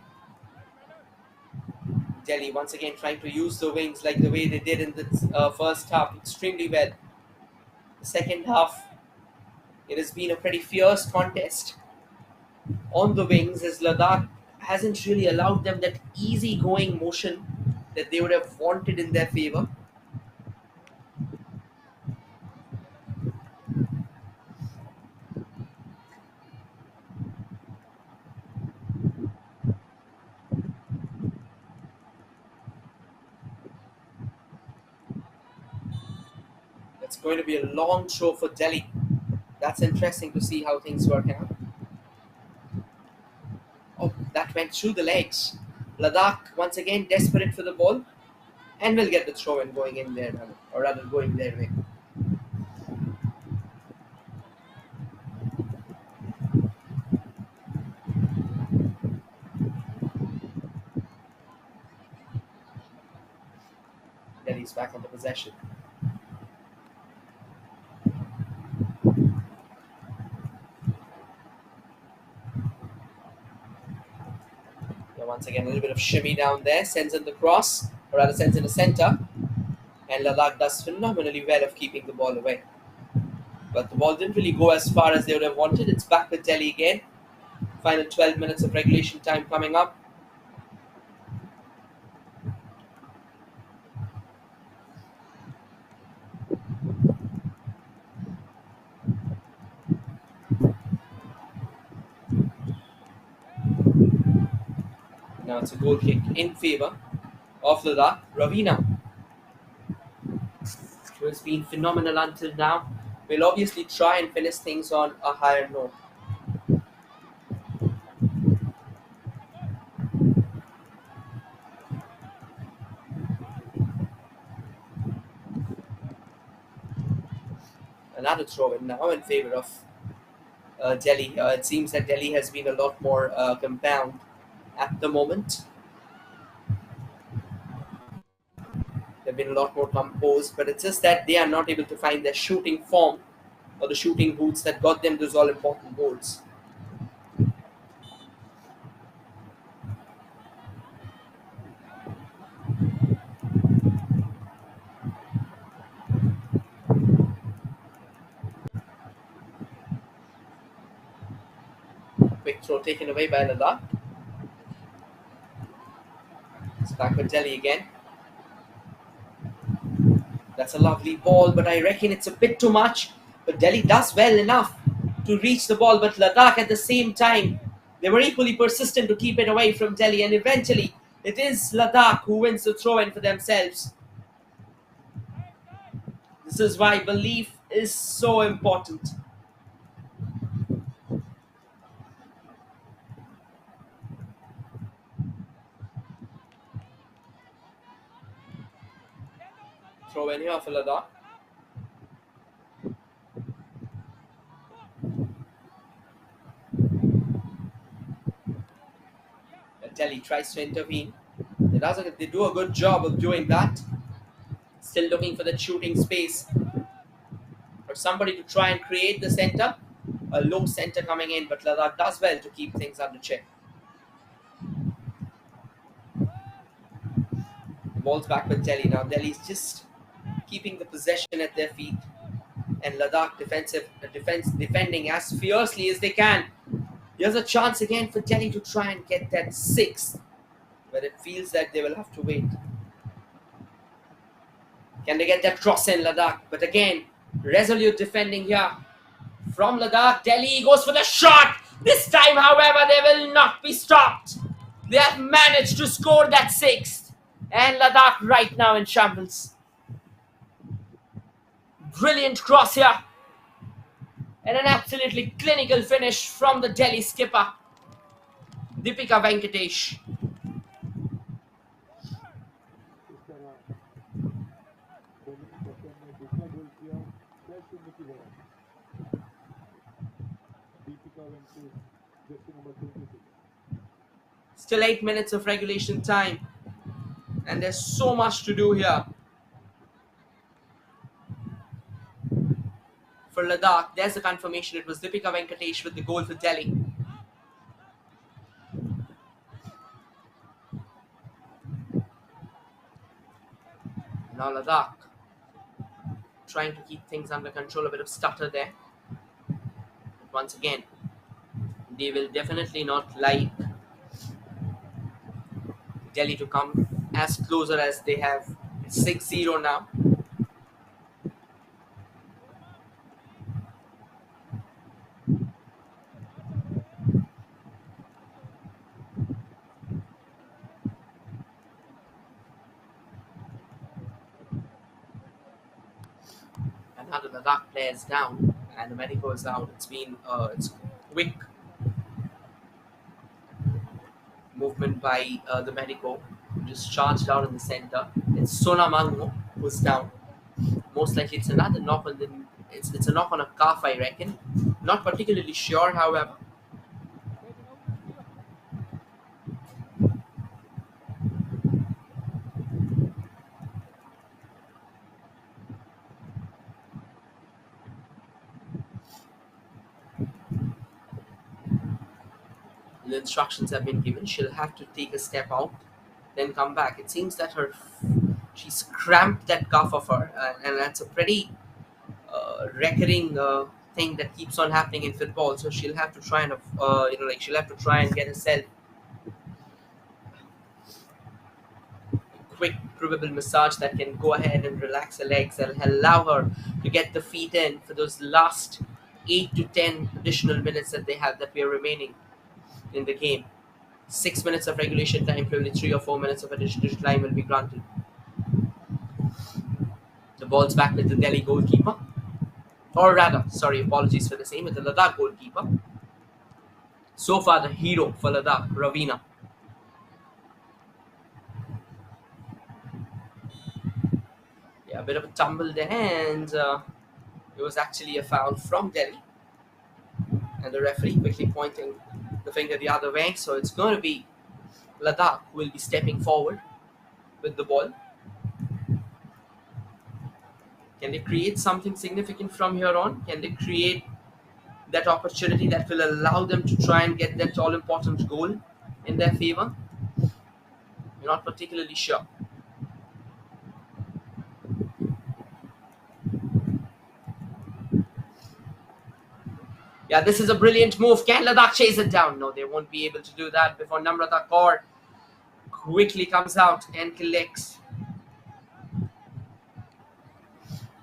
Delhi once again trying to use the wings like the way they did in the first half extremely well. The second half, it has been a pretty fierce contest on the wings as Ladakh hasn't really allowed them that easy-going motion that they would have wanted in their favour. It's going to be a long throw for Delhi. That's interesting to see how things work out. Oh, that went through the legs. Ladakh once again desperate for the ball and will get the throw in going in there, or rather going their way. Delhi's back on the possession. Once again, a little bit of shimmy down there, sends in the cross, or rather sends in the centre, and Ladakh does phenomenally well of keeping the ball away. But the ball didn't really go as far as they would have wanted. It's back with Delhi again. Final 12 minutes of regulation time coming up. Now it's a goal kick in favour of Ladakh. Ravina, who has been phenomenal until now, will obviously try and finish things on a higher note. Another throw in now in favor of Delhi. It seems that Delhi has been a lot more compound at the moment. They've been a lot more composed, but it's just that they are not able to find their shooting form or the shooting boots that got them those all important goals. Quick throw taken away by Ladakh. It's back with Delhi again. That's a lovely ball, but I reckon it's a bit too much. But Delhi does well enough to reach the ball, but Ladakh at the same time, they were equally persistent to keep it away from Delhi, and eventually it is Ladakh who wins the throw-in for themselves. This is why belief is so important. Throw-in here for Ladakh. Delhi tries to intervene. They do a good job of doing that. Still looking for the shooting space for somebody to try and create the center. A low center coming in, but Ladakh does well to keep things under check. The ball's back with Delhi now. Delhi's just keeping the possession at their feet, and Ladakh defending as fiercely as they can. Here's a chance again for Delhi to try and get that sixth, but it feels like they will have to wait. Can they get that cross in, Ladakh? But again, resolute defending here from Ladakh. Delhi goes for the shot. This time, however, they will not be stopped. They have managed to score that sixth, and Ladakh right now in shambles. Brilliant cross here, and an absolutely clinical finish from the Delhi skipper, Deepika Venkatesh.
इस तरह दिल्ली की captain ने दूसरा गोल किया 6-0 की बढ़त Deepika Venkatesh Jersey number 26.
Still 8 minutes of regulation time, and there's so much to do here. For Ladakh, there's the confirmation. It was Deepika Venkatesh with the goal for Delhi. Now Ladakh trying to keep things under control. A bit of stutter there. But once again, they will definitely not like Delhi to come as closer as they have. It's 6-0 now. Another Ladakh player is down, and the medico is out. It's quick movement by the medico, just charged out in the center. It's Sona Mango who's down. Most likely it's another knock on it's a knock on a calf, I reckon. Not particularly sure, however. The instructions have been given. She'll have to take a step out, then come back. It seems that she's cramped that calf of her, and that's a pretty recurring thing that keeps on happening in football. So she'll have to try and she'll have to try and get herself a quick, probable massage that can go ahead and relax her legs and allow her to get the feet in for those last 8 to 10 additional minutes that we are remaining in the game. 6 minutes of regulation time, probably 3 or 4 minutes of additional time will be granted. The ball's back with the Delhi goalkeeper. Or rather, sorry, apologies for the same, with the Ladakh goalkeeper. So far, the hero for Ladakh, Ravina. Yeah, a bit of a tumble there, and It was actually a foul from Delhi, and the referee quickly pointing the finger the other way. So it's going to be Ladakh who will be stepping forward with the ball. Can they create something significant from here on? Can they create that opportunity that will allow them to try and get that all important goal in their favor? We're not particularly sure. Yeah, this is a brilliant move. Can Ladakh chase it down? No, they won't be able to do that before Namrata Kaur quickly comes out and collects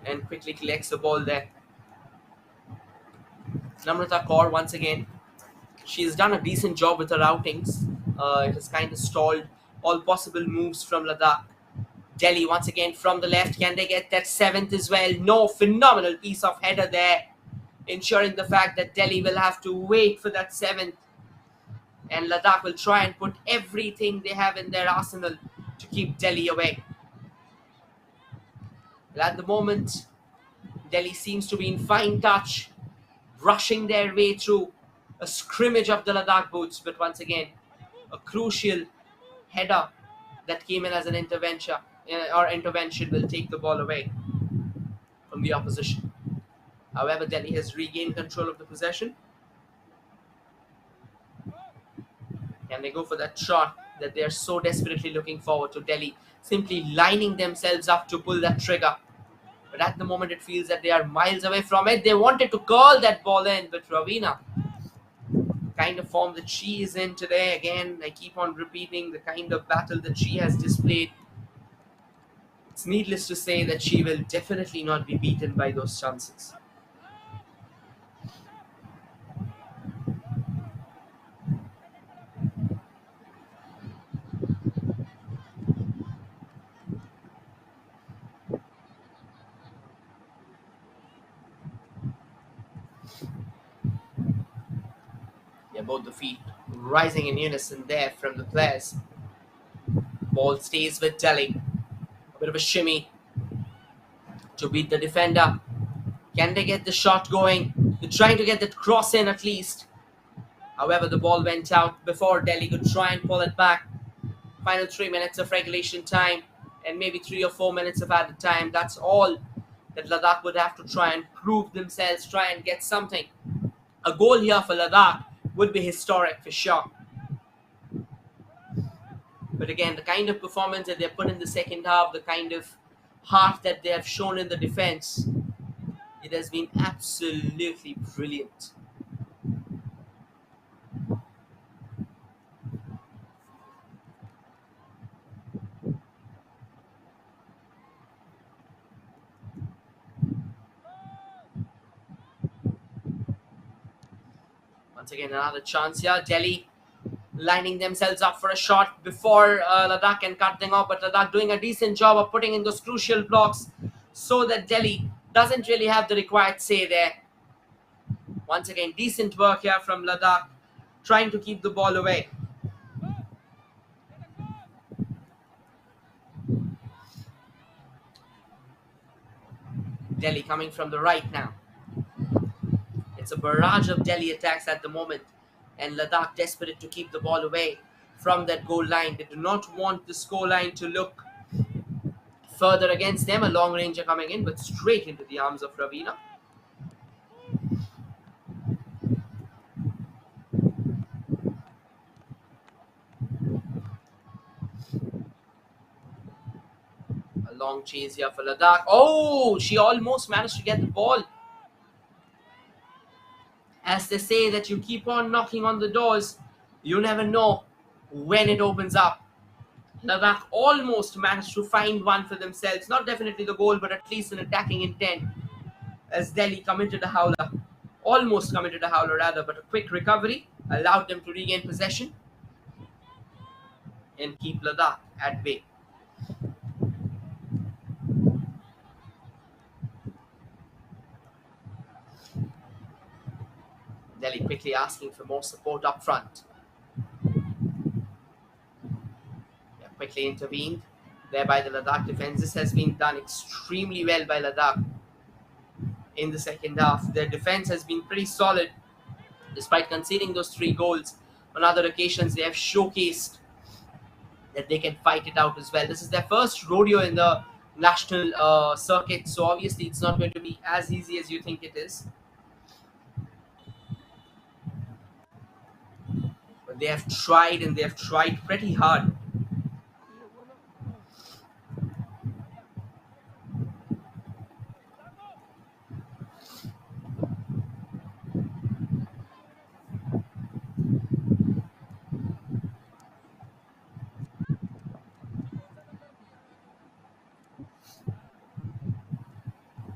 the ball there. Namrata Kaur once again. She's done a decent job with her outings. It has kind of stalled all possible moves from Ladakh. Delhi once again from the left. Can they get that seventh as well? No, phenomenal piece of header there, ensuring the fact that Delhi will have to wait for that seventh, and Ladakh will try and put everything they have in their arsenal to keep Delhi away. Well, at the moment, Delhi seems to be in fine touch, rushing their way through a scrimmage of the Ladakh boots, but once again, a crucial header that came in as an intervention will take the ball away from the opposition. However, Delhi has regained control of the possession. Can they go for that shot that they are so desperately looking forward to? Delhi simply lining themselves up to pull that trigger. But at the moment, it feels that they are miles away from it. They wanted to curl that ball in, but Ravina, kind of form that she is in today, again, I keep on repeating the kind of battle that she has displayed. It's needless to say that she will definitely not be beaten by those chances. Yeah, both the feet rising in unison there from the players. Ball stays with Delhi. A bit of a shimmy to beat the defender. Can they get the shot going? They're trying to get that cross in at least. However, the ball went out before Delhi could try and pull it back. Final 3 minutes of regulation time and maybe 3 or 4 minutes of added time. That's all that Ladakh would have to try and prove themselves, try and get something. A goal here for Ladakh would be historic for sure. But again, the kind of performance that they put in the second half, the kind of heart that they have shown in the defense, it has been absolutely brilliant. Once again, another chance here. Delhi lining themselves up for a shot before Ladakh can cut them off, but Ladakh doing a decent job of putting in those crucial blocks so that Delhi doesn't really have the required say there. Once again, decent work here from Ladakh, trying to keep the ball away. Delhi coming from the right now. It's a barrage of Delhi attacks at the moment, and Ladakh desperate to keep the ball away from that goal line. They do not want the score line to look further against them. A long ranger coming in, but straight into the arms of Ravina. A long chase here for Ladakh. Oh, she almost managed to get the ball. As they say that you keep on knocking on the doors, you never know when it opens up. Ladakh almost managed to find one for themselves. Not definitely the goal, but at least an attacking intent. As Delhi committed a howler. Almost committed a howler rather, but a quick recovery allowed them to regain possession and keep Ladakh at bay. Delhi quickly asking for more support up front. Yeah, quickly intervened there by the Ladakh defense. This has been done extremely well by Ladakh. in the second half. Their defense has been pretty solid despite conceding those 3 goals. On other occasions, they have showcased that they can fight it out as well. This is their first rodeo in the national circuit, so obviously it's not going to be as easy as you think it is. But they have tried, and they have tried pretty hard.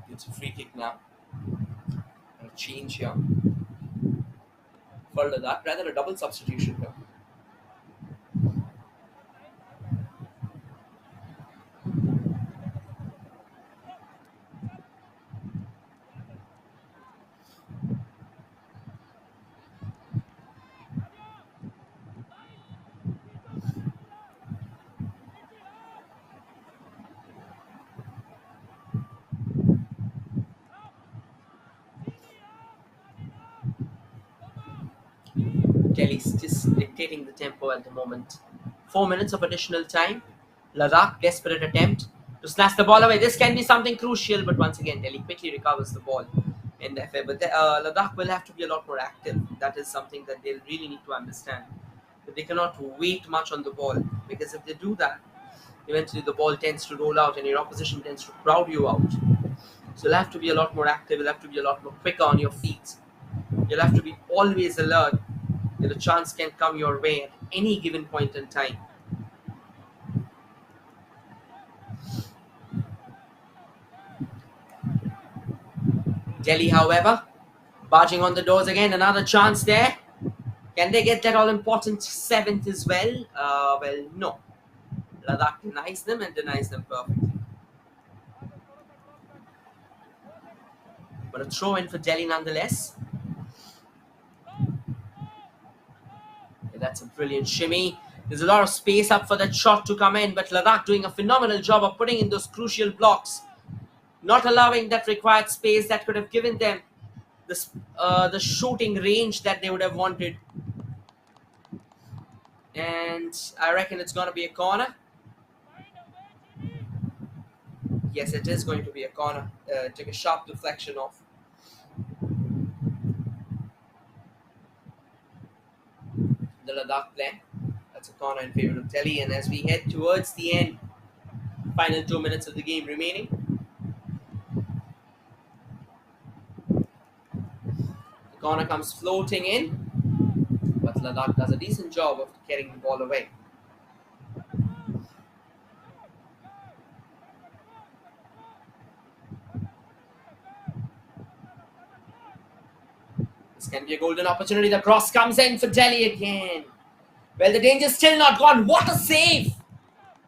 It's a free kick now. A change here. For that, rather a double substitution here. Delhi's just dictating the tempo at the moment. 4 minutes of additional time. Ladakh, desperate attempt to snatch the ball away. This can be something crucial, but once again, Delhi quickly recovers the ball in their favor. But Ladakh will have to be a lot more active. That is something that they'll really need to understand. But they cannot wait much on the ball, because if they do that, eventually the ball tends to roll out and your opposition tends to crowd you out. So you'll have to be a lot more active. You'll have to be a lot more quicker on your feet. You'll have to be always alert that a chance can come your way at any given point in time. Delhi, however, barging on the doors again. Another chance there. Can they get that all-important 7th as well? Well, no. Ladakh denies them and denies them perfectly. But a throw in for Delhi nonetheless. Okay, that's a brilliant shimmy. There's a lot of space up for that shot to come in, but Ladakh doing a phenomenal job of putting in those crucial blocks, not allowing that required space that could have given them the shooting range that they would have wanted. And I reckon it's going to be a corner. Yes, it is going to be a corner. Took a sharp deflection off. The Ladakh player. That's a corner in favor of Delhi. And as we head towards the end, final 2 minutes of the game remaining. The corner comes floating in, but Ladakh does a decent job of getting the ball away. This can be a golden opportunity. The cross comes in for Delhi again. Well, the danger's still not gone. What a save!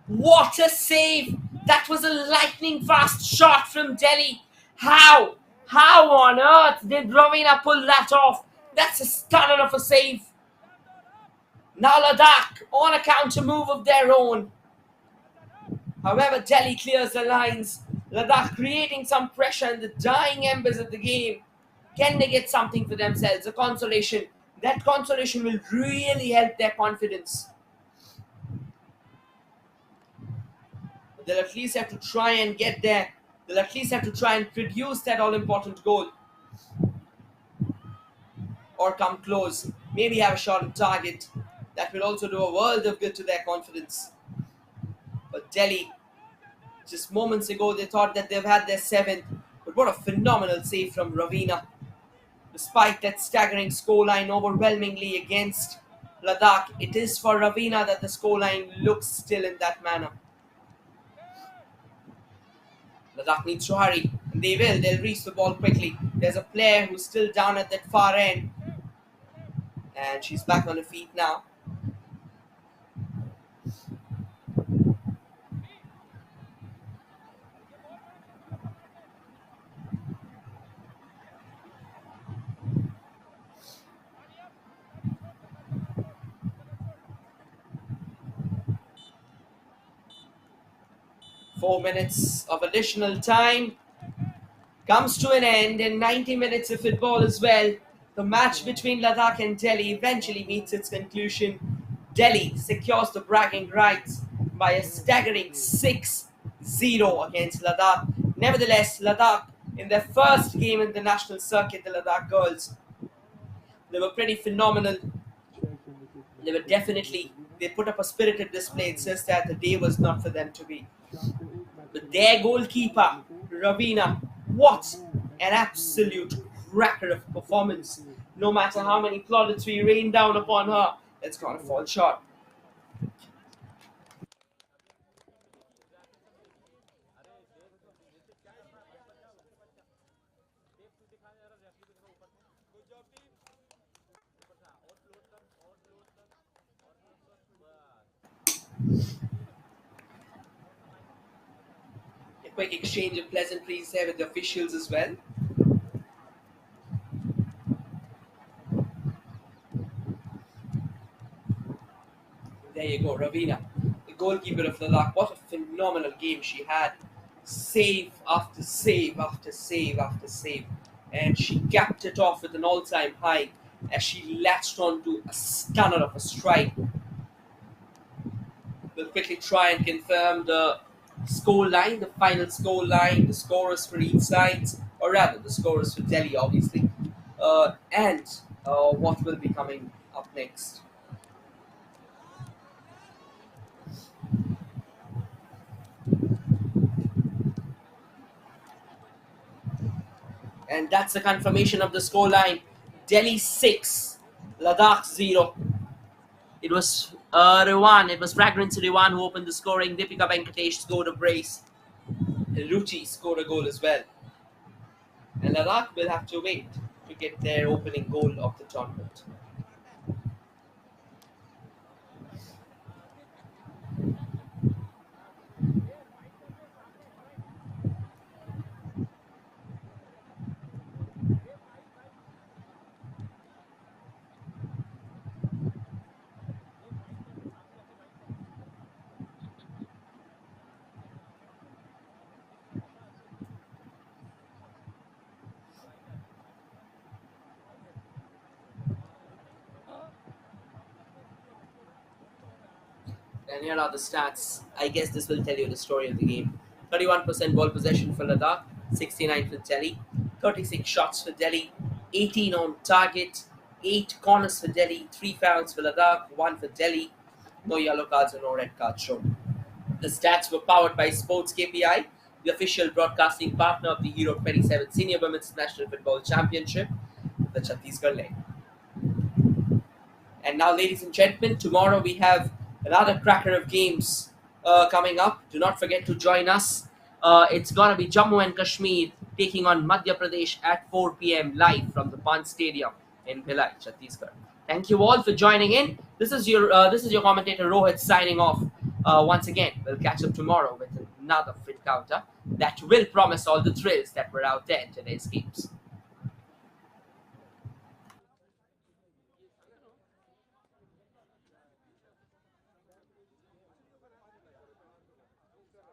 What a save! That was a lightning fast shot from Delhi. How? How on earth did Ravina pull that off? That's a stunner of a save. Now Ladakh on a counter move of their own. However, Delhi clears the lines. Ladakh creating some pressure in the dying embers of the game. Can they get something for themselves? A consolation. That consolation will really help their confidence. They'll at least have to try and get there. They'll at least have to try and produce that all-important goal. Or come close. Maybe have a shot on target. That will also do a world of good to their confidence. But Delhi, just moments ago, they thought that they've had their 7th. But what a phenomenal save from Ravina. Despite that staggering scoreline overwhelmingly against Ladakh, it is for Ravina that the scoreline looks still in that manner. Ladakh needs to hurry. And they will. They'll reach the ball quickly. There's a player who's still down at that far end. And she's back on her feet now. Four minutes of additional time. comes to an end in 90 minutes of football as well. The match between Ladakh and Delhi eventually meets its conclusion. Delhi secures the bragging rights by a staggering 6-0 against Ladakh. Nevertheless, Ladakh, in their first game in the national circuit, the Ladakh girls, they were pretty phenomenal. They were definitely, they put up a spirited display. It's just that the day was not for them to be. But their goalkeeper, Ravina, what an absolute cracker of performance. No matter how many plaudits we rain down upon her, it's going to fall short. A quick exchange of pleasantries there with the officials as well. There you go, Ravina, the goalkeeper of Ladakh. What a phenomenal game she had. Save after save after save after save. And she capped it off with an all-time high as she latched onto a stunner of a strike. We'll quickly try and confirm the score line, the final score line, the scorers for each side, or rather the scorers for Delhi, obviously, and what will be coming up next. And that's the confirmation of the score line. Delhi 6, Ladakh 0. It was Rewan, it was Fragrance Rewan who opened the scoring. Deepika Venkatesh scored a brace. Ruchi scored a goal as well. And Ladakh will have to wait to get their opening goal of the tournament. And here are the stats. I guess this will tell you the story of the game. 31% ball possession for Ladakh, 69 for Delhi, 36 shots for Delhi, 18 on target, 8 corners for Delhi, 3 fouls for Ladakh, 1 for Delhi. No yellow cards or no red cards shown. The stats were powered by Sports KPI, the official broadcasting partner of the Euro 27 Senior Women's National Football Championship, the Chhattisgarh leg. And now, ladies and gentlemen, tomorrow we have another cracker of games coming up. Do not forget to join us. It's going to be Jammu and Kashmir taking on Madhya Pradesh at 4 p.m. live from the Pan Stadium in Bhilai, Chhattisgarh. Thank you all for joining in. This is your commentator Rohit signing off. Once again, we'll catch up tomorrow with another fit counter that will promise all the thrills that were out there in today's games.